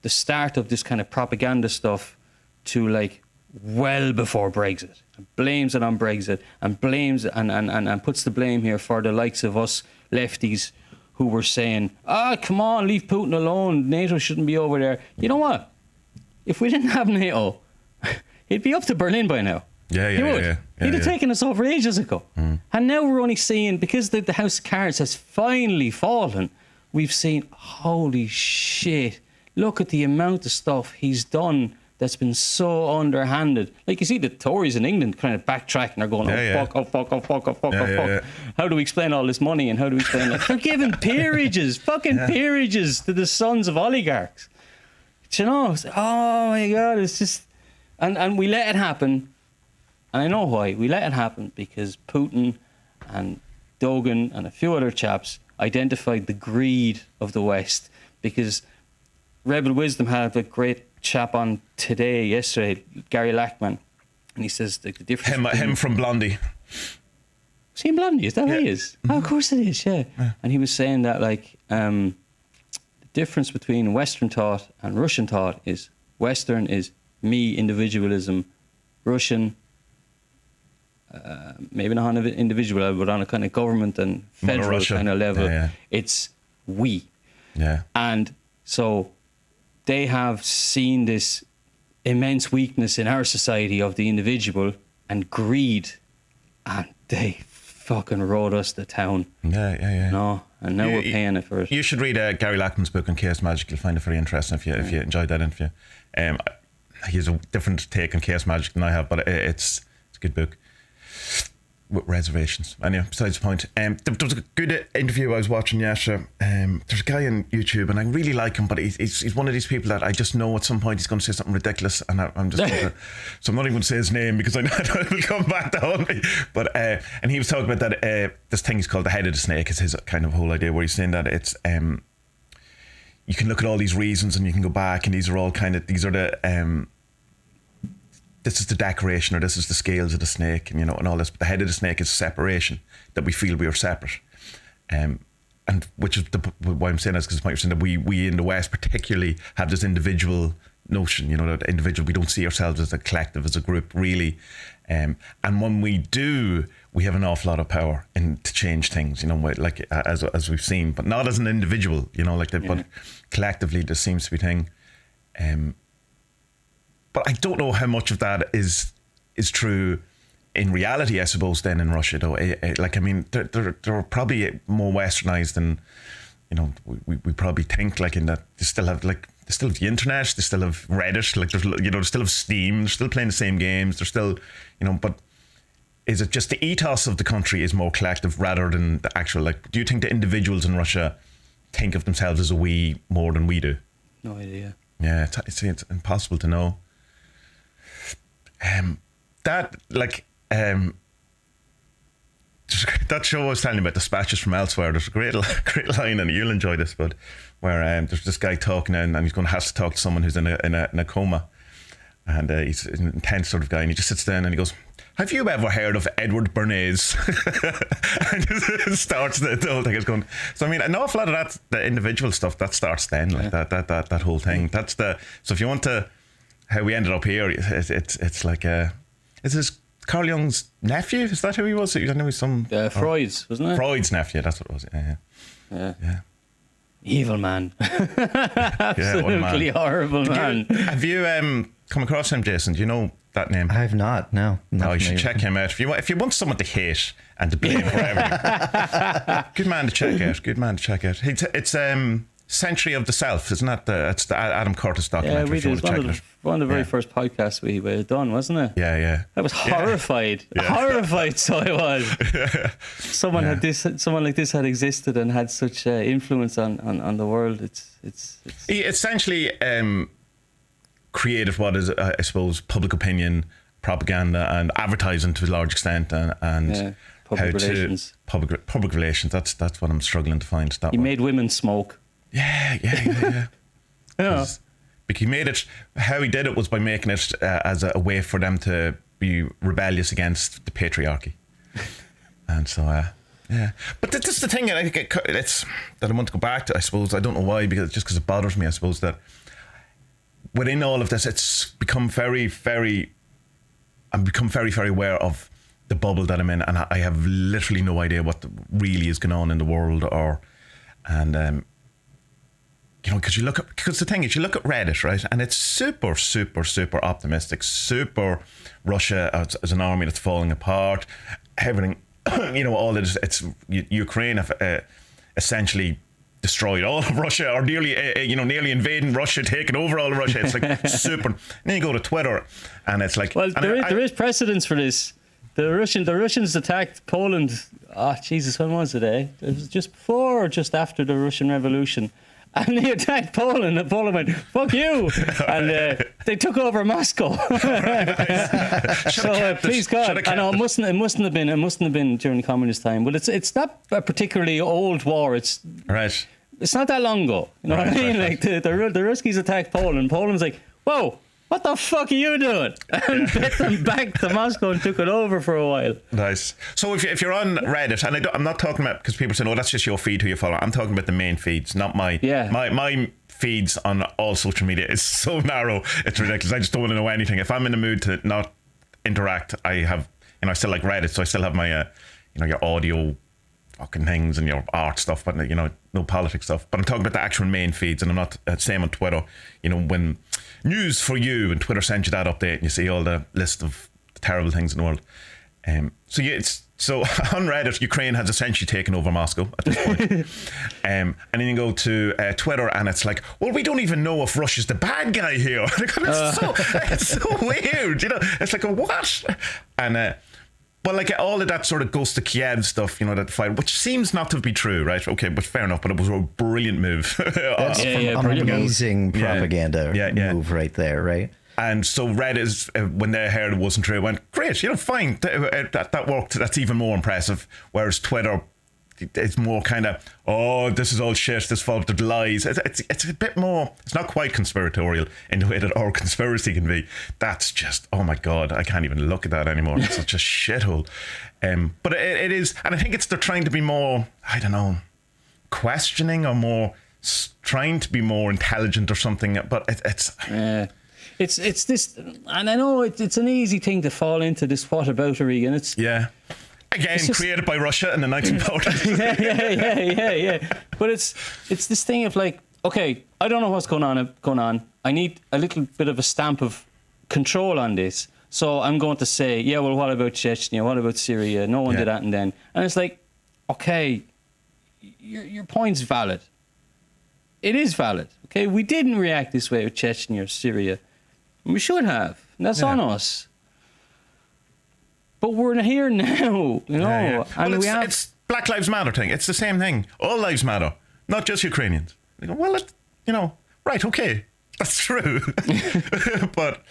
start of this kind of propaganda stuff to like well before Brexit. And blames it on Brexit and blames and puts the blame here for the likes of us lefties who were saying, come on, leave Putin alone. NATO shouldn't be over there. You know what? If we didn't have NATO, he'd be up to Berlin by now. Yeah. He'd have taken us over ages ago. And now we're only seeing, because the House of Cards has finally fallen, we've seen, holy shit, look at the amount of stuff he's done that's been so underhanded. Like, you see the Tories in England kind of backtracking. They're going, fuck. How do we explain all this money? And how do we explain that? They're giving peerages, peerages to the sons of oligarchs. Do you know? Oh my God, it's just... And we let it happen. And I know why. We let it happen because Putin and Dogan and a few other chaps identified the greed of the West, because Rebel Wisdom had a great chap on yesterday, Gary Lackman, and he says the difference. Him from Blondie. Is he in Blondie? Is that who he is? Oh, of course it is. Yeah. And he was saying that like the difference between Western thought and Russian thought is Western is me, individualism. Russian, maybe not on an individual level, but on a kind of government and federal kind of level, it's we. Yeah. And so they have seen this immense weakness in our society of the individual and greed, and they fucking rode us to town. Yeah. No, and now we're paying it for it. You should read Gary Lackman's book on Chaos Magic. You'll find it very interesting if you enjoyed that interview. He has a different take on Chaos Magic than I have, but it's a good book with reservations. Anyway, besides the point, there was a good interview I was watching yesterday. There's a guy on YouTube, and I really like him, but he's one of these people that I just know at some point he's going to say something ridiculous, and I'm just going to, so I'm not even going to say his name because I know it will come back to haunt me. But and he was talking about that this thing is called the head of the snake. Is his kind of whole idea, where he's saying that it's you can look at all these reasons and you can go back, and these are the this is the decoration, or this is the scales of the snake, and and all this. But the head of the snake is separation, that we feel we are separate, and which is why I'm saying this, because the point you're saying that we in the West particularly have this individual notion, that individual, we don't see ourselves as a collective, as a group, really, and when we do, we have an awful lot of power to change things, like as we've seen, but not as an individual, but collectively there seems to be a thing. But I don't know how much of that is true in reality, I suppose, then in Russia, though. They're probably more westernized than, we probably think, like, in that they still have the internet, they still have Reddit, like, they still have Steam, they're still playing the same games, they're still, but is it just the ethos of the country is more collective rather than the actual, like, do you think the individuals in Russia think of themselves as a we more than we do? No idea. Yeah, it's impossible to know. That show I was telling you about, Dispatches from Elsewhere, there's a great line, and you'll enjoy this, but where there's this guy talking, and he's going to have to talk to someone who's in a coma, and he's an intense sort of guy, and he just sits down and he goes, "Have you ever heard of Edward Bernays?" And just starts the whole thing is going. So I mean, an awful lot of that, the individual stuff, that starts then, like that whole thing. That's so if you want to, how we ended up here, it's like is this Carl Jung's nephew? Is that who he was? I know he's some Freud's, wasn't it? Freud's nephew. That's what it was. Yeah. Evil man. Absolutely horrible man. Have you come across him, Jason? Do you know that name? I have not. No. No, you should check him out. If you want someone to hate and to blame for everything, good man to check out. It's Century of the Self, isn't that? It's the Adam Curtis documentary. Yeah, we did. One of the very first podcasts we had done, wasn't it? Yeah. I was horrified. Yeah. Horrified, so I was. Someone like this had existed and had such influence on the world. He essentially created what is, I suppose, public opinion, propaganda, and advertising to a large extent, and public relations. Public relations. That's what I'm struggling to find. He made women smoke. Yeah. Yeah. He made it. How he did it was by making it as a way for them to be rebellious against the patriarchy, and so But this is the thing. It's that I want to go back to. I suppose I don't know why, because it bothers me. I suppose that within all of this, it's become very, very. I've become very, very aware of the bubble that I'm in, and I have literally no idea what really is going on in the world, because the thing is, you look at Reddit, right, and it's super, super, super optimistic, super Russia as an army that's falling apart, everything, all of this. It's Ukraine have essentially destroyed all of Russia, or nearly invading Russia, taking over all of Russia. It's like super. And then you go to Twitter, and it's like, well, there is precedence for this. The Russians attacked Poland. When was it? It was just before or just after the Russian Revolution. And they attacked Poland, and Poland went, "Fuck you!" And they took over Moscow. So please God, I know it mustn't have been during the communist time. But it's not a particularly old war. It's right. it's not that long ago. You know what I mean? Like the Ruskies attacked Poland. Poland's like, whoa, what the fuck are you doing? And bet them back to Moscow and took it over for a while. Nice. So if you're on Reddit, and I'm not talking about, because people say, no, that's just your feed who you follow. I'm talking about the main feeds, not my my feeds on all social media is so narrow, it's ridiculous. I just don't want to know anything. If I'm in the mood to not interact, I have, I still like Reddit, so I still have my your audio fucking things and your art stuff, but no politics stuff. But I'm talking about the actual main feeds, and I'm not same on Twitter. When news for you and Twitter sends you that update and you see all the list of terrible things in the world. So on Reddit, Ukraine has essentially taken over Moscow at this point. And then you go to Twitter and it's like, well, we don't even know if Russia's the bad guy here. It's so weird, It's like, what? And but like all of that sort of goes to Kiev stuff, that fight, which seems not to be true, right? Okay, but fair enough. But it was a brilliant move. That's an amazing propaganda move right there, right? And so Reddit, when they heard it wasn't true, went, great, fine, that worked. That's even more impressive. Whereas Twitter, it's more kind of, oh, this is all shit, this fault, the lies. It's a bit more, it's not quite conspiratorial in the way that our conspiracy can be. That's just, oh my God, I can't even look at that anymore. It's such a shithole. But it is, and I think they're trying to be more, I don't know, questioning or more trying to be more intelligent or something. But it's this, and I know it's an easy thing to fall into this whataboutery, and it's again created by Russia in the 1940s. yeah. But it's this thing of like, okay, I don't know what's going on. I need a little bit of a stamp of control on this. So I'm going to say, yeah, well, what about Chechnya? What about Syria? No one did that, and it's like, okay, your point's valid. It is valid. Okay, we didn't react this way with Chechnya or Syria. We should have. And that's on us. But we're here now, And well, it's Black Lives Matter thing. It's the same thing. All lives matter, not just Ukrainians. Well, right, okay, that's true. But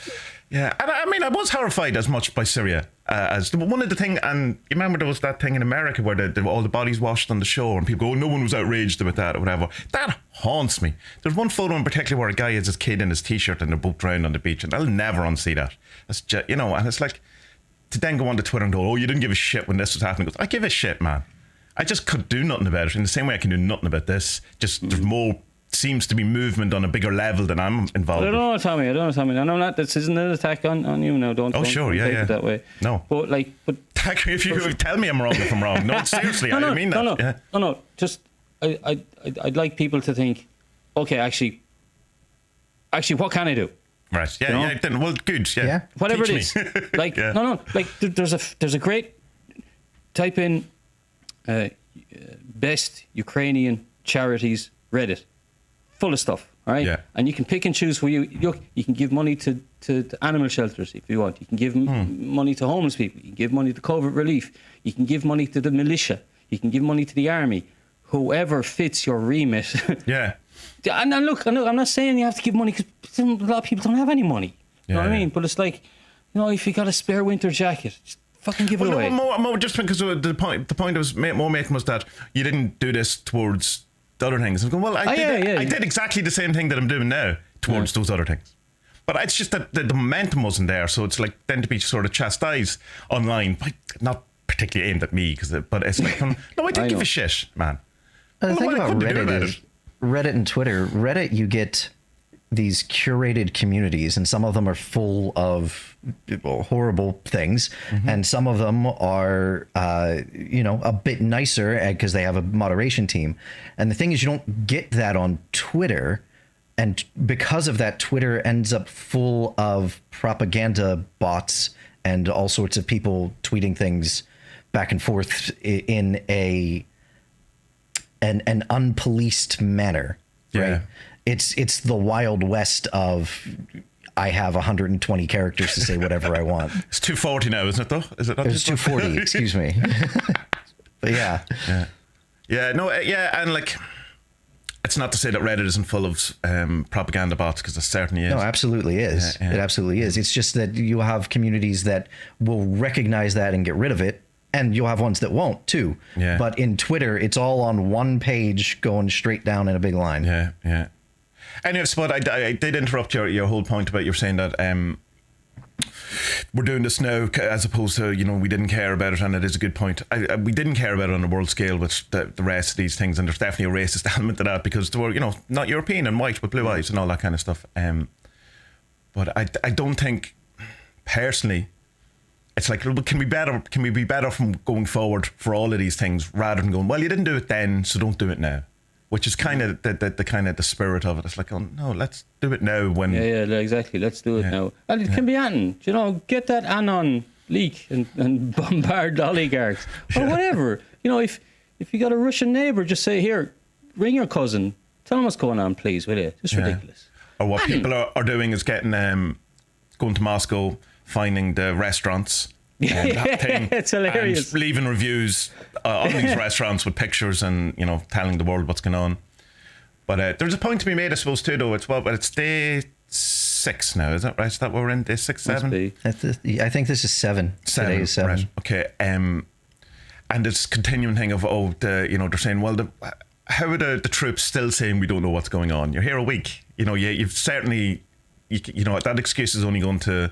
yeah, and I mean, I was horrified as much by Syria as one of the thing. And you remember there was that thing in America where all the bodies washed on the shore, and people go, oh, no one was outraged about that or whatever. That haunts me. There's one photo in particular where a guy has his kid in his t-shirt and they're both drowned on the beach, and I'll never unsee that. That's just, and it's like, to then go on to Twitter and go, oh, you didn't give a shit when this was happening. I give a shit, man. I just could do nothing about it. In the same way I can do nothing about this. Just there's more, seems to be movement on a bigger level than I'm involved in. I don't know, Tommy. I know not. This isn't an attack on you now. Don't take it that way. No. But if you tell me I'm wrong if I'm wrong. No, seriously, I mean that. No. Just I'd like people to think, okay, actually, what can I do? Right. Yeah. Then, well, good. Yeah. Whatever it is. Like no. Like there's a great type in best Ukrainian charities Reddit, full of stuff. All right. Yeah. And you can pick and choose where you can give money to animal shelters if you want. You can give money to homeless people. You can give money to COVID relief. You can give money to the militia. You can give money to the army. Whoever fits your remit. Yeah. And look, I'm not saying you have to give money, because a lot of people don't have any money. You know what I mean? But it's like, if you got a spare winter jacket, just fucking give it away. More just because the point I was more making was that you didn't do this towards the other things. I'm going, well, I did exactly the same thing that I'm doing now towards those other things. But it's just that the momentum wasn't there. So it's like then to be sort of chastised online, but not particularly aimed at me, but it's like, no, I didn't give a shit, man. The thing about Reddit is, Reddit and Twitter, Reddit, you get these curated communities, and some of them are full of horrible things, and some of them are, a bit nicer because they have a moderation team. And the thing is, you don't get that on Twitter, and because of that, Twitter ends up full of propaganda bots and all sorts of people tweeting things back and forth in an unpoliced manner, right? Yeah. It's the Wild West of I have 120 characters to say whatever I want. It's 240 now, isn't it though? Is it not? It's 240, excuse me. But yeah. And like, it's not to say that Reddit isn't full of propaganda bots, because it certainly is. No, absolutely is. It absolutely is. It's just that you have communities that will recognize that and get rid of it, And you'll have ones that won't too. Yeah. But in Twitter, it's all on one page going straight down in a big line. Yeah, yeah. Anyway, Spud, I did interrupt your whole point about you saying that we're doing this now as opposed to, we didn't care about it, and it is a good point. We didn't care about it on a world scale with the rest of these things, and there's definitely a racist element to that because they were, not European and white with blue eyes and all that kind of stuff. But I don't think, personally, it's like, can we be better from going forward for all of these things rather than going, well, you didn't do it then, so don't do it now. Which is kind of the spirit of it. It's like, oh no, let's do it now. When exactly. Let's do it now, and it can be Anton. Get that Anon leak and bombard oligarchs or whatever. If you got a Russian neighbour, just say, here, ring your cousin, tell him what's going on, please, will you? It's ridiculous. Or what people are doing is getting going to Moscow, finding the restaurants. It's hilarious. And leaving reviews on these restaurants with pictures and telling the world what's going on. But there's a point to be made, I suppose, too. Though it's day 6 now, is that right? Is that what we're in? Day 6, 7? I think this is 7. Today is 7. Right. Okay. And it's continuing thing of they're saying, well, how are the troops still saying we don't know what's going on? You're here a week. You've certainly that excuse is only going to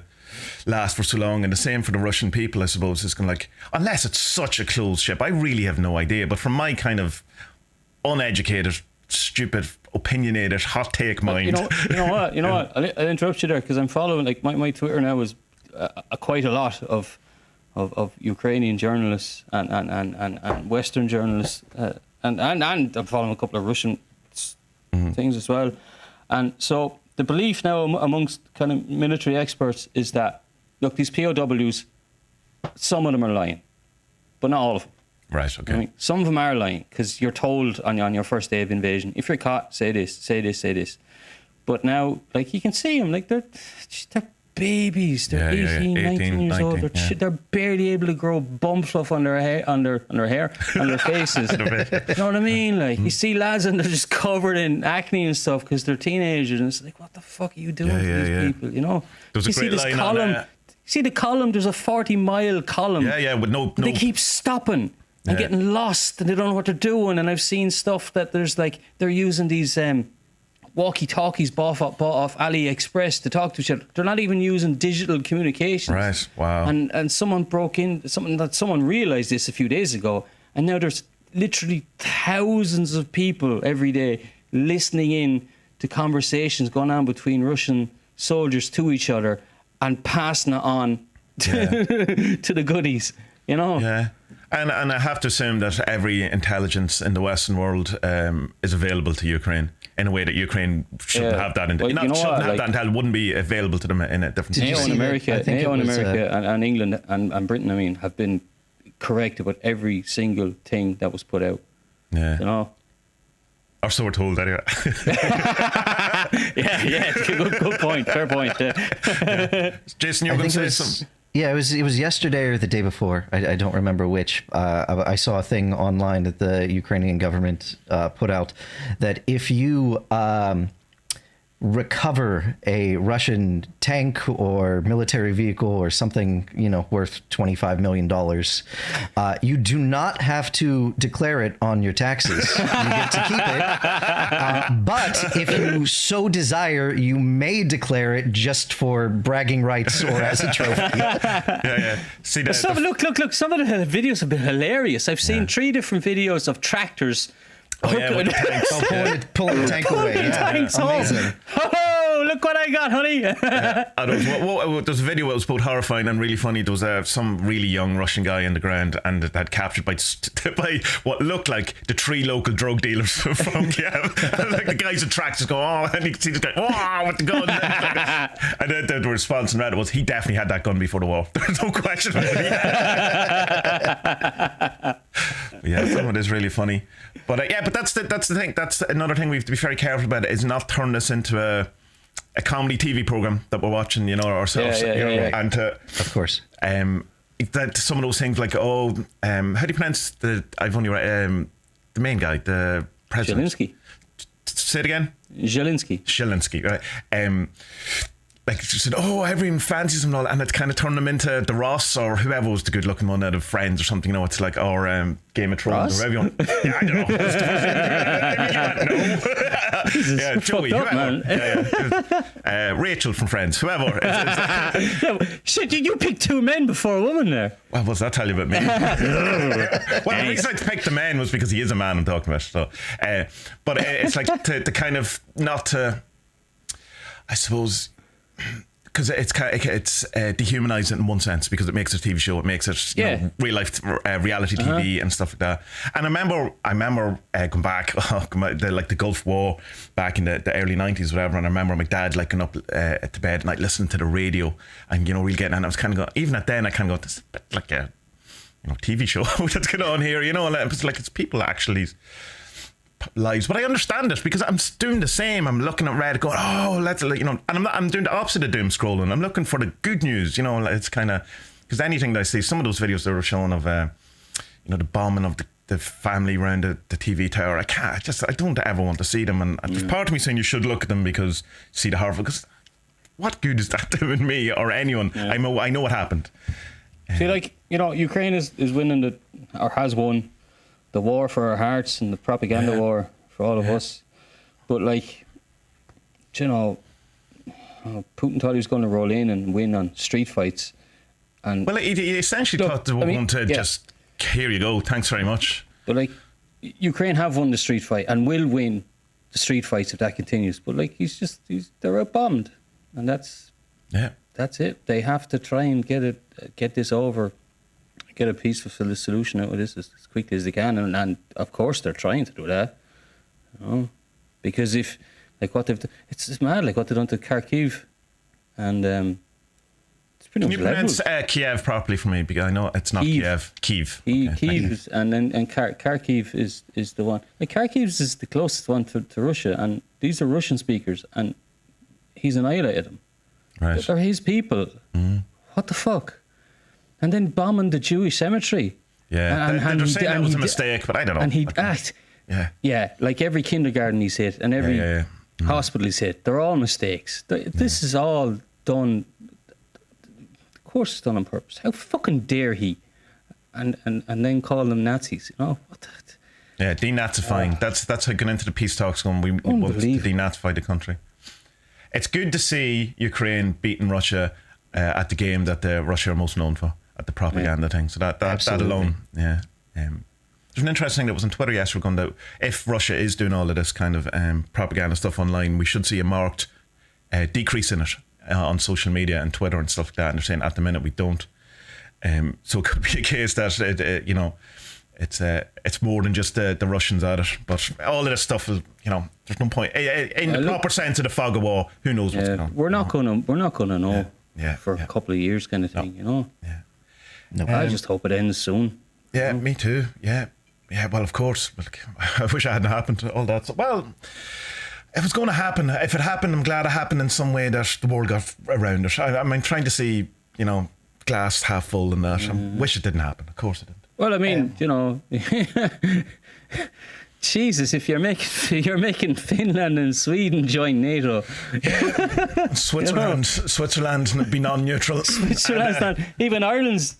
last for so long, and the same for the Russian people, I suppose. It's going unless it's such a closed ship, I really have no idea. But from my kind of uneducated, stupid, opinionated, hot take mind, you know what? I'll interrupt you there because I'm following my Twitter now is quite a lot of Ukrainian journalists and Western journalists, and I'm following a couple of Russian things as well, and so. The belief now amongst kind of military experts is that, look, these POWs, some of them are lying, but not all of them. Right, okay. Some of them are lying because you're told on your first day of invasion, if you're caught, say this, say this, say this. But now, you can see them, they're babies. They're 18, 19 years old. They're barely able to grow bum fluff on their hair, on their faces. You know what I mean? You see lads and they're just covered in acne and stuff because they're teenagers, and it's like, what the fuck are you doing to these people? There's you see this column. See the column? There's a 40-mile column. With no. They keep stopping and getting lost, and they don't know what they're doing. And I've seen stuff that there's they're using these walkie-talkies bought off AliExpress to talk to each other. They're not even using digital communications. Right, wow. And someone someone realised this a few days ago, and now there's literally thousands of people every day listening in to conversations going on between Russian soldiers to each other and passing it on to the goodies, Yeah. And I have to assume that every intelligence in the Western world is available to Ukraine in a way that Ukraine shouldn't have that. That wouldn't be available to them in a different situation. NATO in America and England and Britain, have been correct about every single thing that was put out. Yeah. Or so we're told, anyway. Good point. Fair point. Jason, you were going to say something. Yeah, it was yesterday or the day before. I don't remember which. I saw a thing online that the Ukrainian government put out that if you recover a Russian tank or military vehicle or something, worth $25 million, you do not have to declare it on your taxes. You get to keep it. But if you so desire, you may declare it just for bragging rights or as a trophy. Yeah. See that? Look. Some of the videos have been hilarious. I've seen 3 different videos of tractors. With the tanks. Pulling the tank away. Amazing. Oh, look what I got, honey. There's a video that was both horrifying and really funny. There was some really young Russian guy in the ground and had captured by what looked like the 3 local drug dealers from Kiev. And the guys in tractors go, and you can see this guy, with the gun. And then the response on Reddit was, he definitely had that gun before the war. There's no question about it. Some of it is really funny. But but that's the thing. That's another thing we have to be very careful about, is not turn this into a comedy TV program that we're watching, ourselves. And of course, that some of those things like how do you pronounce the main guy, the president? Zelensky. Say it again. Zelensky, right? like she said, oh, everyone fancies him and all, and it kind of turned him into the Ross or whoever was the good looking one out of Friends or something. You know, it's like our Game of Thrones Ross? or everyone. Yeah, I don't know. Yeah, Joey, up, whoever. man. Rachel from Friends, whoever. Shit, you picked two men before a woman there. Well, what's that tell you about me? Well, the reason I picked the man was because he is a man I'm talking about. So, but it's like to kind of not to, I suppose, because it's dehumanizing in one sense because it makes it a TV show, it makes it real life reality TV and stuff like that. And I remember going back the Gulf War back in the early 90s, whatever. And I remember my dad like going up to bed at night listening to the radio, and really getting. And I was kind of going, even at then I kind of go, this is a bit like a TV show that's going on here. It's people actually lives, but I understand it because I'm doing the same. I'm looking at Reddit going, oh, let's, and I'm doing the opposite of doom scrolling. I'm looking for the good news, it's kind of, because anything that I see, some of those videos they were showing of the bombing of the family around the TV tower, I don't ever want to see them, and there's part of me saying you should look at them because you see the horror, because what good is that doing me or anyone? I know what happened. See, Ukraine is winning or has won the war for our hearts and the propaganda war for all of us. But Putin thought he was going to roll in and win on street fights. And well, he essentially thought they were going to just, here you go, thanks very much. But Ukraine have won the street fight and will win the street fights if that continues. But they're outbombed, and that's it. They have to try and get this over. Get a peaceful solution out of this as quickly as they can, and of course they're trying to do that. Because if what they've done, it's mad. Like what they've done to Kharkiv, and it's pretty much. Can you pronounce Kiev properly for me? Because I know it's not Kiev. Kiev. Kiev, and Kharkiv is the one. Kharkiv is the closest one to Russia, and these are Russian speakers, and he's annihilated them. Right. They're his people. What the fuck? And then bombing the Jewish cemetery. Yeah, they're saying that was a mistake, but I don't know. And like every kindergarten he's hit and every hospital he's hit, they're all mistakes. This is all done. Of course, it's done on purpose. How fucking dare he? And then call them Nazis? What the? Yeah, denazifying. That's how going into the peace talks going. We want to denazify the country. It's good to see Ukraine beating Russia at the game that Russia are most known for. At the propaganda thing, so that alone, there's an interesting thing that was on Twitter yesterday going out. If Russia is doing all of this kind of propaganda stuff online, we should see a marked decrease in it on social media and Twitter and stuff like that. And they're saying at the minute we don't. So it could be a case that it's more than just the Russians at it, but all of this stuff is there's no point in the proper sense of the fog of war. Who knows what's going on? We're not gonna know for a couple of years, kind of thing. Yeah. No, I just hope it ends soon. Yeah, me too. Yeah. Well, of course. I wish it hadn't happened. All that. Well, if it's going to happen, if it happened, I'm glad it happened in some way that the world got around it. I'm trying to see, glass half full and that. I wish it didn't happen. Of course it didn't. Well, I mean, Jesus, if you're making Finland and Sweden join NATO, Switzerland be non-neutral. Switzerland's not. Even Ireland's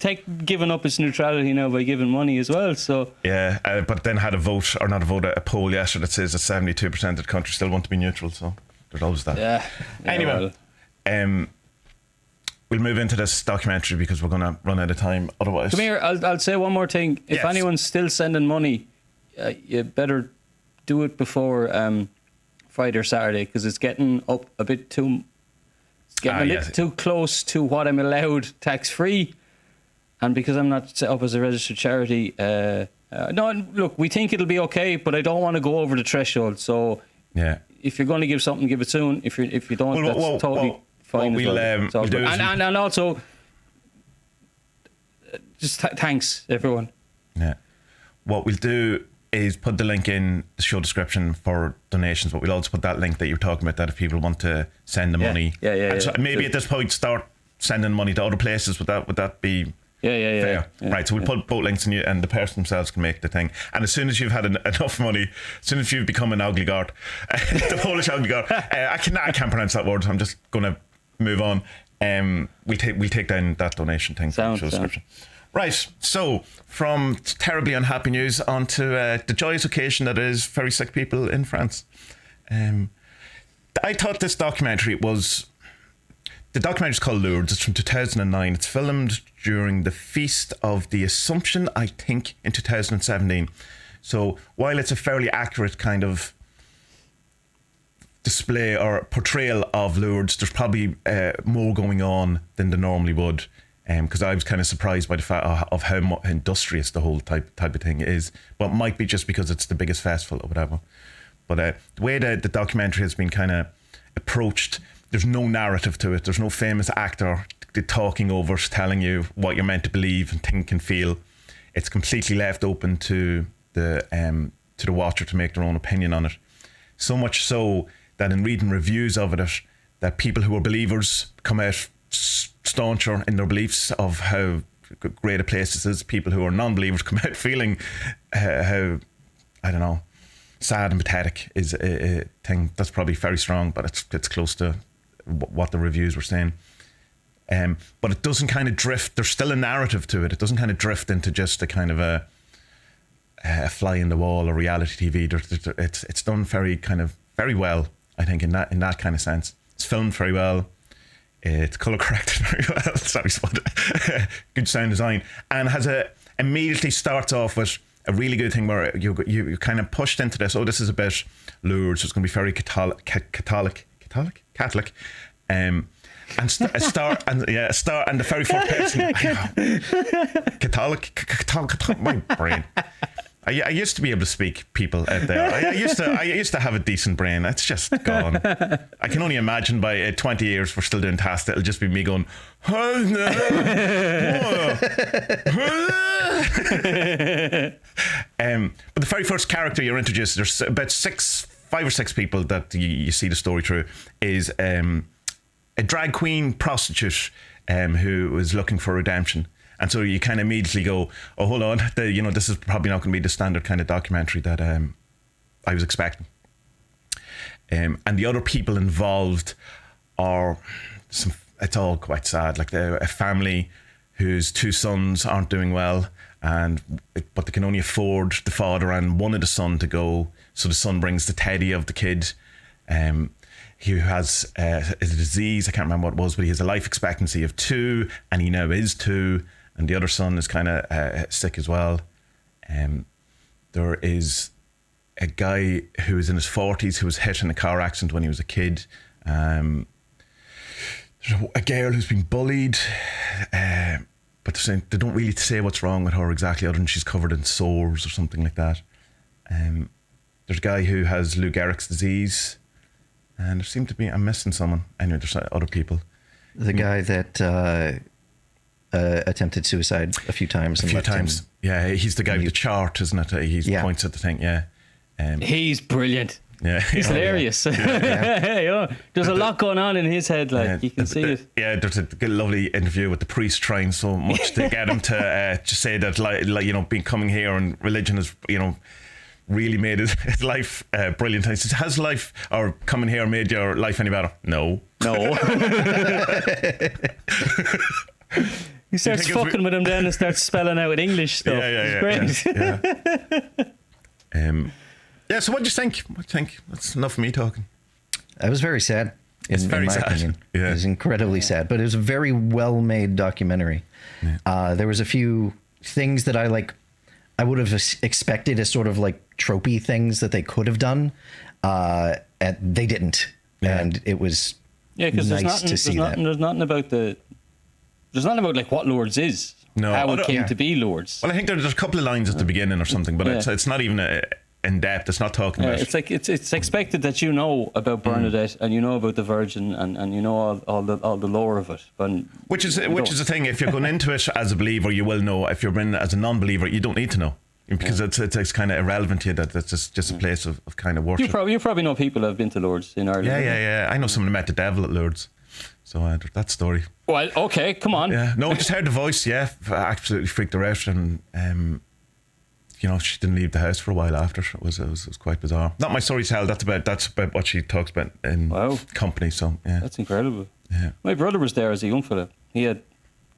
given up its neutrality now by giving money as well. So but then had a poll yesterday that says that 72% of the country still want to be neutral. So there's always that. Yeah. Anyway, we'll move into this documentary because we're going to run out of time otherwise. Come here. I'll say one more thing. If anyone's still sending money, you better do it before Friday or Saturday because it's getting up a bit too. It's getting a little too close to what I'm allowed tax free, and because I'm not set up as a registered charity. No, look, we think it'll be okay, but I don't want to go over the threshold. So if you're going to give something, give it soon. If you don't, that's totally fine. And also, just thanks everyone. Yeah, what we'll do is put the link in the show description for donations, but we'll also put that link that you're talking about, that if people want to send the money, so maybe at this point start sending money to other places. Would that be fair? Right, so we'll put both links in you, and the person themselves can make the thing. And as soon as you've had enough money, as soon as you've become an oligarch, the Polish oligarch, I can't pronounce that word, so I'm just gonna move on. We'll take down that donation thing. Sound. Right, so from terribly unhappy news on to the joyous occasion that is very sick people in France. I thought this documentary was... The documentary is called Lourdes. It's from 2009. It's filmed during the Feast of the Assumption, I think, in 2017. So while it's a fairly accurate kind of display or portrayal of Lourdes, there's probably more going on than there normally would. Because I was kind of surprised by the fact of how industrious the whole type of thing is. But it might be just because it's the biggest festival or whatever. But the way the documentary has been kind of approached, there's no narrative to it. There's no famous actor talking over, telling you what you're meant to believe and think and feel. It's completely left open to the watcher to make their own opinion on it. So much so that in reading reviews of it, that people who are believers come out stauncher in their beliefs of how great a place this is. People who are non-believers come out feeling how, I don't know, sad and pathetic is a thing. That's probably very strong, but it's close to what the reviews were saying. But it doesn't kind of drift. There's still a narrative to it. It doesn't kind of drift into just a kind of a fly in the wall or reality TV. It's done very well, I think, in that kind of sense. It's filmed very well. It's colour corrected very well. Sorry, Spud. Good sound design, and immediately starts off with a really good thing where you kind of pushed into this. Oh, this is about Lourdes. So it's going to be very Catholic, and a star, and the very first person. Catholic. My brain. I used to be able to speak people out there. I used to have a decent brain. It's just gone. I can only imagine by 20 years we're still doing TaSTA. It'll just be me going, but the very first character you're introduced, there's about 5 or 6 people that you see the story through, is a drag queen prostitute who is looking for redemption. And so you kind of immediately go, oh, hold on, this is probably not going to be the standard kind of documentary that I was expecting. And the other people involved are it's all quite sad. Like a family whose 2 sons aren't doing well, but they can only afford the father and one of the son to go. So the son brings the teddy of the kid. He has a disease, I can't remember what it was, but he has a life expectancy of 2, and he now is 2. And the other son is kind of sick as well. There is a guy who is in his 40s who was hit in a car accident when he was a kid. There's a girl who's been bullied, but they don't really say what's wrong with her exactly, other than she's covered in sores or something like that. There's a guy who has Lou Gehrig's disease, and there seemed to be, I'm missing someone. Anyway, there's other people. The guy that attempted suicide a few times. Yeah, he's the guy with the chart, isn't it? He points at the thing, yeah. He's brilliant. Yeah, he's hilarious. Yeah. There's a lot going on in his head, you can see it. Yeah, there's a lovely interview with the priest trying so much to get him to say that, being coming here and religion has, really made his life brilliant. He says, has life or coming here made your life any better? No. He starts fucking with him then and starts spelling out English stuff. It's great. Yeah. So what do you think? That's enough of me talking. It was very sad. In my opinion. Yeah. It was incredibly sad, but it was a very well-made documentary. Yeah. There was a few things that I would have expected as sort of tropey things that they could have done. And they didn't. Yeah. And it was nice to see that. There's nothing about what Lourdes is. No, how it came to be Lourdes. Well, I think there's a couple of lines at the beginning or something, but it's not even in depth. It's not talking about. It's expected that you know about Bernadette and you know about the Virgin and you know all the lore of it. But which is the thing. If you're going into it as a believer, you will know. If you're in as a non-believer, you don't need to know. Because it's kind of irrelevant to you that it's just a place of kind of worship. You probably know people who have been to Lourdes in Ireland. Yeah. I know someone who met the devil at Lourdes. So that story. Well, okay, come on. Yeah, no, just heard the voice. Yeah, absolutely freaked her out, and she didn't leave the house for a while after. It was quite bizarre. Not my story to tell. That's about what she talks about in company. So yeah, that's incredible. Yeah, my brother was there as a young fella. He had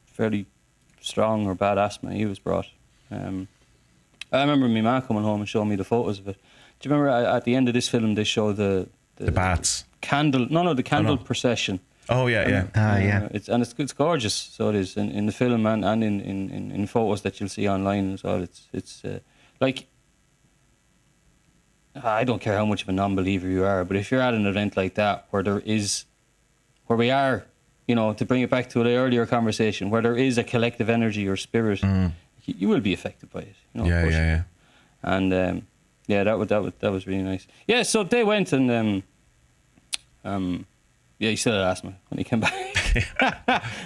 fairly strong or bad asthma. He was brought. I remember my ma coming home and showing me the photos of it. Do you remember at the end of this film they show the bats candle? No, the candle procession. Oh yeah. It's gorgeous. So it is in the film and in photos that you'll see online as well. It's like, I don't care how much of a non-believer you are, but if you're at an event like that where we are, to bring it back to the earlier conversation, where there is a collective energy or spirit, you will be affected by it. Yeah. And that was really nice. Yeah, so they went and he still had asthma when he came back.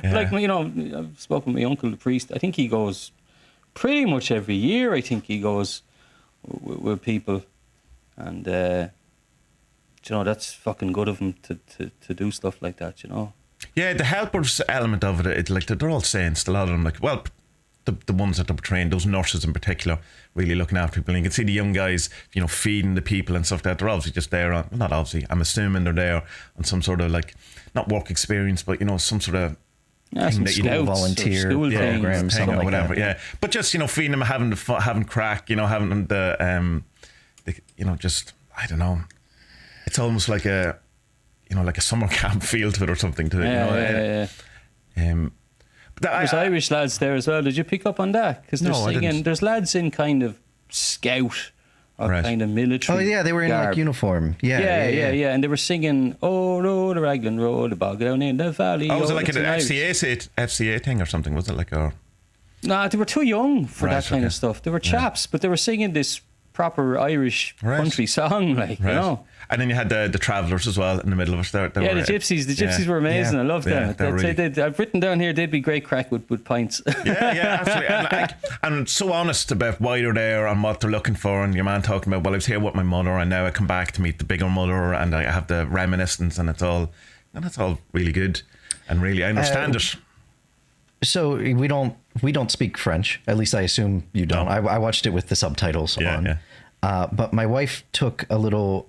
Like, I've spoken with my uncle, the priest. I think he goes pretty much every year. I think he goes with people, and that's fucking good of him to do stuff like that. Yeah, the helpers element of it, like they're all saints. A lot of them, like, well, the ones that are trained, those nurses in particular, really looking after people. And you can see the young guys, feeding the people and stuff like that. They're obviously just there on, not obviously, I'm assuming they're there on some sort of, like, not work experience, but some sort of thing that you do, volunteer program, something like whatever. that. Yeah, but just feeding them, having crack, having them just, I don't know. It's almost like a like a summer camp feel to it or something. Yeah. There's Irish lads there as well. Did you pick up on that? Because they're singing. There's lads in kind of scout or kind of military. Oh yeah, they were in like uniform. Yeah. And they were singing, "Oh, roll the Raglan, roll the bog down in the valley." Oh, was it like an FCA thing or something? Was it like a? Nah, they were too young for that kind of stuff. They were chaps, but they were singing this proper Irish country song, like And then you had the travellers as well in the middle of it. The gypsies. The gypsies were amazing. I loved them. I've written down here they'd be great crack with pints. Yeah, absolutely. And so honest about why they're there and what they're looking for. And your man talking about, well, I was here with my mother, and now I come back to meet the bigger mother, and I have the reminiscence, and it's all really good, and really I understand it. So we don't speak French. At least I assume you don't. No. I watched it with the subtitles on. Yeah. But my wife took a little.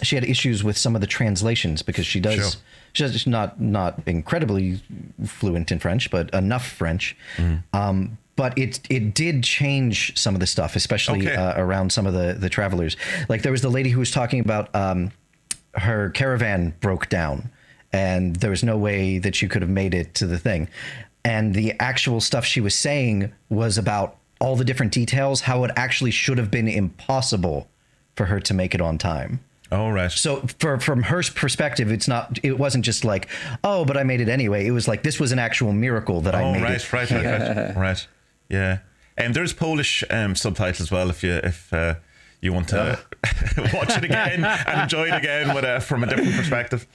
She had issues with some of the translations because she does. Sure. She's not incredibly fluent in French, but enough French. But it did change some of the stuff, especially around some of the travelers. Like there was the lady who was talking about her caravan broke down, and there was no way that she could have made it to the thing. And the actual stuff she was saying was about all the different details, how it actually should have been impossible for her to make it on time. Oh, right. So from her perspective, it wasn't just like, oh, but I made it anyway. It was like, this was an actual miracle that I made it. Right. Yeah. And there's Polish subtitles as well if you want to watch it again and enjoy it again from a different perspective.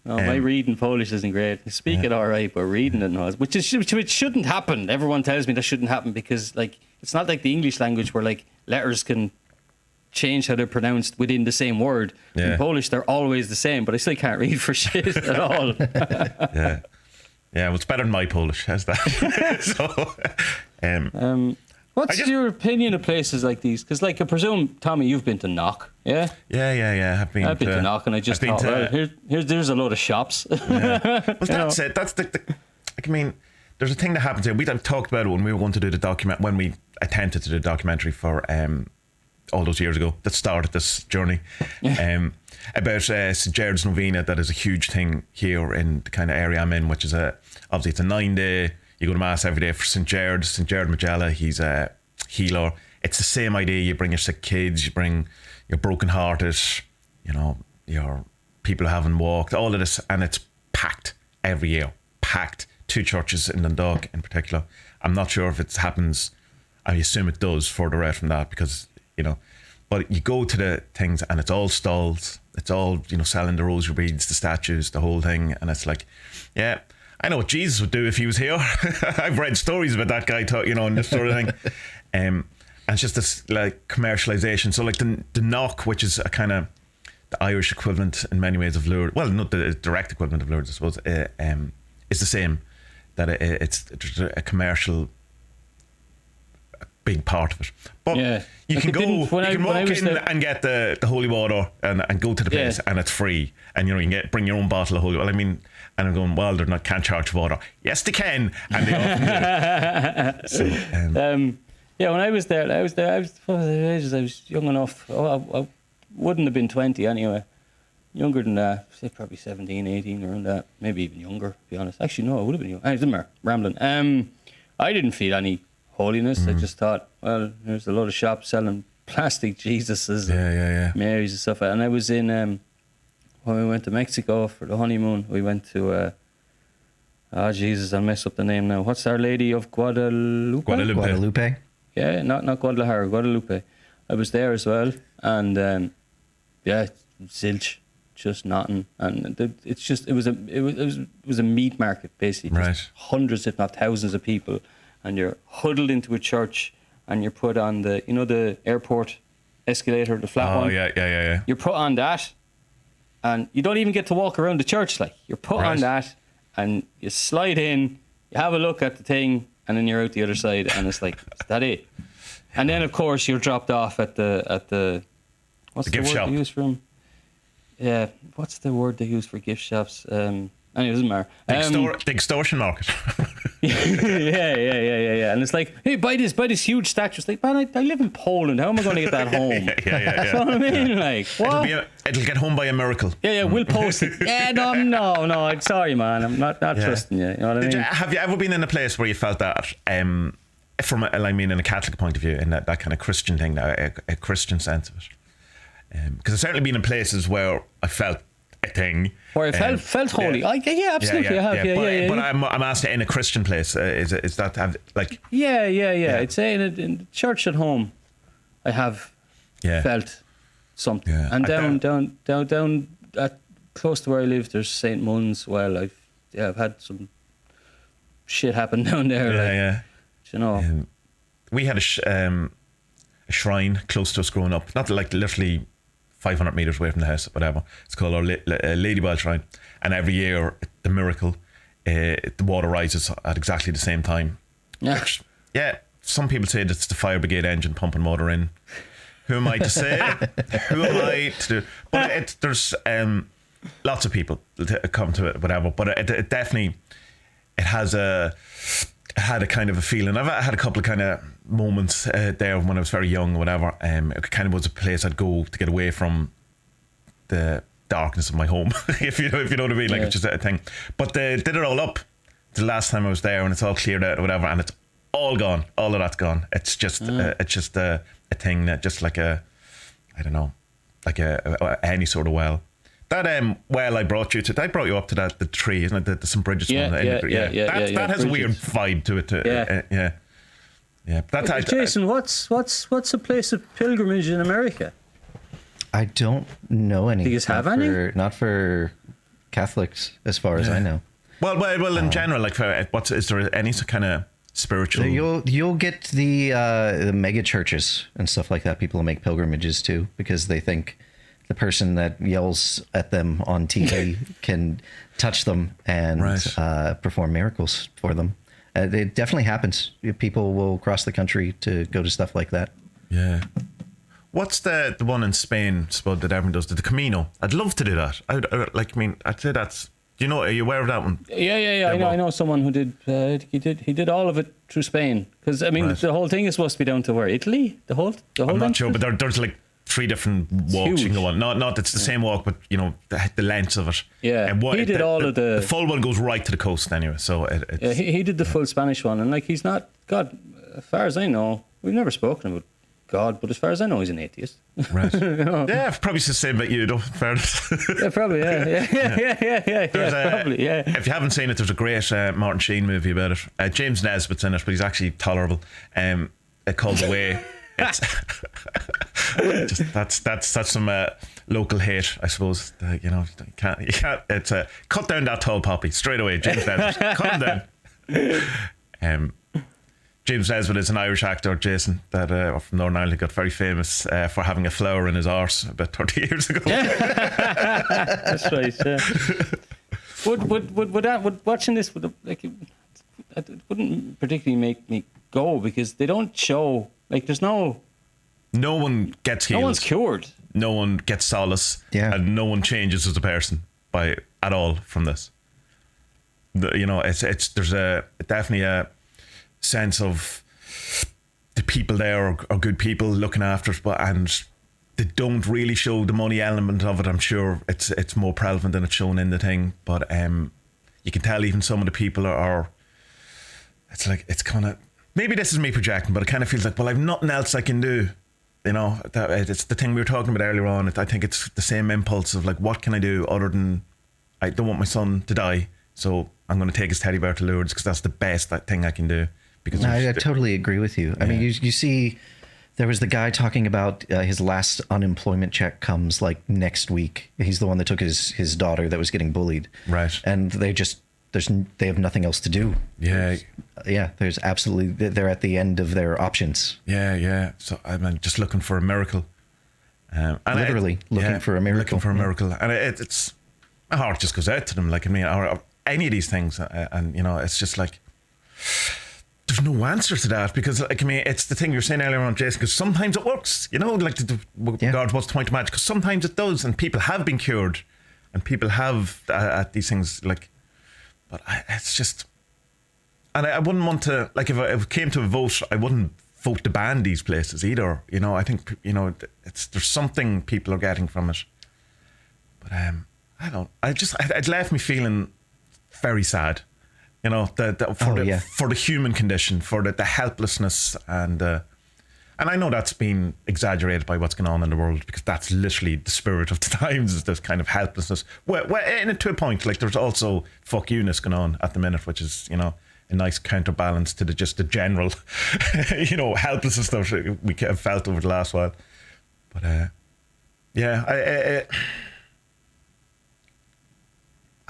No, my reading Polish isn't great. I speak it all right, but reading it not, which shouldn't happen. Everyone tells me that shouldn't happen because, like, it's not like the English language where like letters can change how they're pronounced within the same word. In Polish, they're always the same, but I still can't read for shit at all. Yeah, well, it's better than my Polish. How's that? What's your opinion of places like these? Because, like, I presume, Tommy, you've been to Knock, yeah? Yeah. I've been to Knock, and I just thought, there's a load of shops. Yeah. Well, that's it. That's the I mean, there's a thing that happens here. We've talked about it when we were going to do the document, when we attempted to do the documentary for all those years ago that started this journey. About St. Gerard's Novena. That is a huge thing here in the kind of area I'm in, which is obviously it's a 9-day. You go to mass every day for St. Gerard Magella. He's a healer. It's the same idea. You bring your sick kids, you bring your broken-hearted, your people who haven't walked, all of this, and it's packed every year. Packed. 2 churches in Dundalk in particular. I'm not sure if it happens. I assume it does further out from that because, but you go to the things and it's all stalls. It's all, selling the rosary beads, the statues, the whole thing. And it's like, yeah, I know what Jesus would do if he was here. I've read stories about that guy, and this sort of thing. And it's just this like commercialization. So like the Knock, which is a kind of the Irish equivalent in many ways of Lourdes. Well, not the direct equivalent of Lourdes, I suppose. Is the same. That it's a commercial big part of it. But Yeah. you Like can it go, didn't- when you I- can when I walk was in there- and get the holy water and go to the place, and it's free. And you can bring your own bottle of holy water. I mean, and I'm going, well, can't charge for water. Yes, they can, and they often do. So, yeah, when I was there, I was what was the ages? I was young enough. I wouldn't have been 20 anyway. Younger than that, say probably 17, 18, around that. Maybe even younger, to be honest. Actually, no, I would have been young. I didn't matter, rambling. I didn't feel any holiness. I just thought, well, there's a lot of shops selling plastic Jesuses and Marys and stuff. And I was in, when we went to Mexico for the honeymoon, we went to, Jesus, I'll mess up the name now. What's Our Lady of Guadalupe? Guadalupe. Yeah, not Guadalajara, Guadalupe. I was there as well, and zilch, just nothing, and it was a meat market basically, just hundreds if not thousands of people, and you're huddled into a church, and you're put on the airport escalator, the flat one. Yeah. You're put on that, and you don't even get to walk around the church. Like you're put on that, and you slide in, you have a look at the thing, and then you're out the other side, and it's like, is that it? And then of course you're dropped off at the what's the gift word shop. they use for them? Yeah, what's the word they use for gift shops? Anyway, it doesn't matter. The extortion market. yeah. And it's like, hey, buy this huge statue. It's like, man, I live in Poland. How am I going to get that home? yeah. You know what I mean? Like, what? It'll get home by a miracle. Yeah, we'll post it. Yeah, no. I'm sorry, man. I'm not trusting you. You know what I mean? Have you ever been in a place where you felt that, in a Catholic point of view, in that kind of Christian thing, a Christian sense of it? Because I've certainly been in places where I felt a thing. Where I felt holy. Yeah, absolutely. I have. But I'm asking, in a Christian place, is that like? Yeah. I'd say in the church at home, I have felt something. Yeah. And down at close to where I live, there's St. Mun's. Well, I've had some shit happen down there. You know, we had a shrine close to us growing up, not like literally 500 meters away from the house, whatever. It's called our Lady Bell Shrine, and every year the miracle, the water rises at exactly the same time. Yeah. Which, some people say it's the fire brigade engine pumping water in. Who am I to say? Who am I to do? But there's lots of people come to it, whatever. But it definitely had a kind of a feeling. I've had a couple of kind of moments there when I was very young or whatever. It kind of was a place I'd go to get away from the darkness of my home, if you know what I mean. Like, it's just a thing. But they did it all up the last time I was there, and it's all cleared out or whatever, and it's all gone. All of that's gone. It's just a thing that just like I don't know, like any sort of well. That well I brought you up to the tree, isn't it? The St. Bridget's one. That has a weird vibe to it. Yeah. Jason, what's a place of pilgrimage in America? I don't know any. Do you have any? Not for Catholics, as far as I know. Well, in general, like, is there any kind of spiritual? You'll get the mega churches and stuff like that. People make pilgrimages to because they think the person that yells at them on TV can touch them and perform miracles for them. It definitely happens. People will cross the country to go to stuff like that. Yeah. What's the one in Spain, Spud, that everyone does? The Camino. I'd love to do that. I'd say that's. Do you know? Are you aware of that one? Yeah. I know someone who did. He did all of it through Spain. Because the whole thing is supposed to be down to where, Italy. The whole. I'm not sure, but there's like 3 different walks you can go on. Not it's the same walk, but the length of it. Yeah, and he did all of the full one goes right to the coast anyway. So he did the full Spanish one, and like he's not God. As far as I know, we've never spoken about God, but as far as I know, he's an atheist. Right. Yeah, probably the same about you, though. Fairness. Yeah, probably. Yeah. Probably. Yeah. If you haven't seen it, there's a great Martin Sheen movie about it. James Nesbitt's in it, but he's actually tolerable. Called The Way. That's some local hate, I suppose. You can't. It's cut down that tall poppy straight away. James Nesbitt, cut him down. James Nesbitt is an Irish actor, Jason, that from Northern Ireland, got very famous for having a flower in his arse about 30 years ago. That's right. Would watching this it wouldn't particularly make me go, because they don't show Like, there's no one gets healed. No one's cured. No one gets solace. Yeah. And no one changes as a person at all from this. There's definitely a sense of the people there are good people looking after us, and they don't really show the money element of it. I'm sure it's more prevalent than it's shown in the thing, but you can tell even some of the people are it's like, it's kind of, maybe this is me projecting, but it kind of feels like, well, I've nothing else I can do. It's the thing we were talking about earlier on. I think it's the same impulse of like, what can I do other than, I don't want my son to die, so I'm going to take his teddy bear to Lourdes because that's the best thing I can do. Because I totally agree with you. I mean, you see, there was the guy talking about his last unemployment check comes like next week. He's the one that took his daughter that was getting bullied. Right. And they have nothing else to do. Yeah. There's absolutely, they're at the end of their options. Yeah. So I'm just looking for a miracle. And literally looking for a miracle. Looking for a miracle. And it's, my heart just goes out to them. Like, I mean, or any of these things. And, it's just like, there's no answer to that, because, like, I mean, it's the thing you were saying earlier on, Jason, because sometimes it works, like God, what's the point of magic? Because sometimes it does, and people have been cured, and people have at these things, like, but it's just, and I wouldn't want to, like, if it came to a vote, I wouldn't vote to ban these places either. I think, there's something people are getting from it. But it left me feeling very sad. For the human condition, for the helplessness, and I know that's been exaggerated by what's going on in the world, because that's literally the spirit of the times, is this kind of helplessness. Well, to a point, like, there's also fuck you-ness going on at the minute, which is, a nice counterbalance to the general, helplessness that we have felt over the last while. But I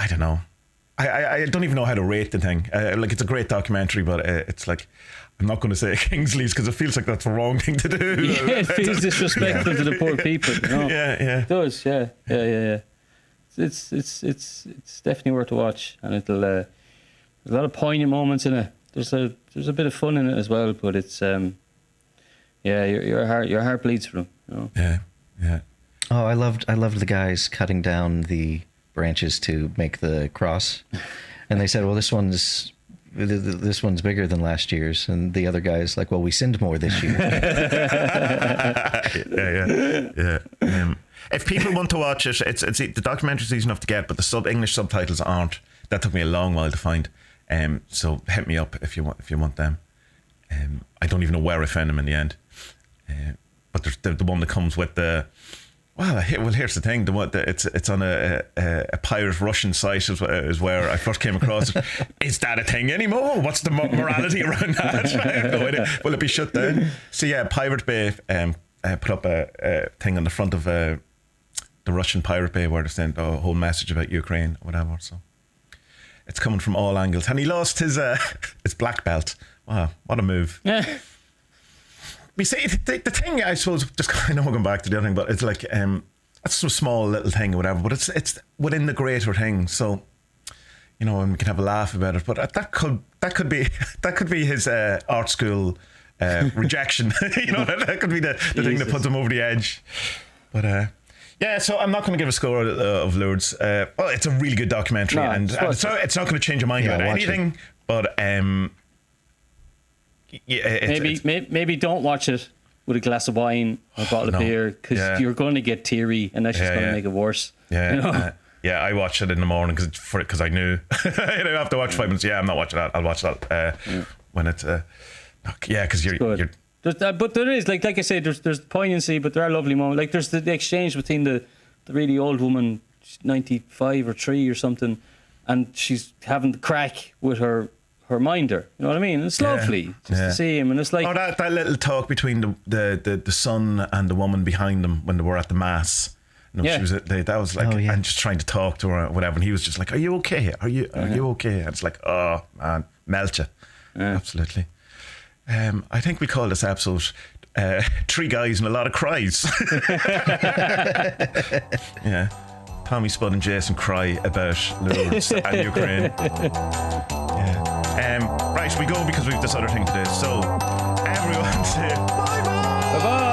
don't know. I don't even know how to rate the thing. Like, it's a great documentary, but it's like, I'm not going to say Kingsley's, because it feels like that's the wrong thing to do. Yeah, it feels disrespectful to the poor people. Yeah. It does. Yeah. It's definitely worth a watch, and it'll. There's a lot of poignant moments in it. There's a bit of fun in it as well, but it's your heart bleeds for them. Yeah. Oh, I loved the guys cutting down the branches to make the cross, and they said, well, this one's bigger than last year's, and the other guy's like, well, we sinned more this year. Yeah. If people want to watch it, it's the documentary's easy enough to get, but the English subtitles aren't. That took me a long while to find. So hit me up if you want them. I don't even know where I found them in the end. But there's the one that comes with the. Well, here's the thing. It's on a pirate Russian site is where I first came across it. Is that a thing anymore? What's the morality around that? I have no idea. Will it be shut down? So yeah, Pirate Bay put up a thing on the front of the Russian Pirate Bay where they sent a whole message about Ukraine or whatever. So it's coming from all angles. And he lost his black belt. Wow, what a move. Yeah. We see the thing, I suppose, just, I know we're going back to the other thing, but it's like, it's some small little thing or whatever, but it's within the greater thing. So, and we can have a laugh about it, but that could be his art school rejection. That could be the thing that puts him over the edge. But so I'm not going to give a score of Lourdes. Well, it's a really good documentary, and it's not going to change your mind about anything. But maybe don't watch it with a glass of wine or a bottle of beer, because you're going to get teary, and that's just going to make it worse. I watched it in the morning because I knew I have to watch 5 minutes. I'm not watching that. I'll watch that when it's because you're. But there is, like I said, there's poignancy, but there are lovely moments. Like, there's the exchange between the really old woman, 95 or 3 or something, and she's having the crack with her minder. You know what I mean? It's lovely to see him, and it's like, that little talk between the son and the woman behind them when they were at the mass. She was that was like, and just trying to talk to her or whatever, and he was just like, "Are you okay? Are you okay?" And it's like, oh man, melt you. Absolutely. I think we call this episode 3 Guys and a Lot of Cries. Yeah. Tommy, Spud and Jason cry about Lourdes and Ukraine. Yeah. Right, we go because we've this other thing to do. So everyone. See you. Bye bye. Bye bye.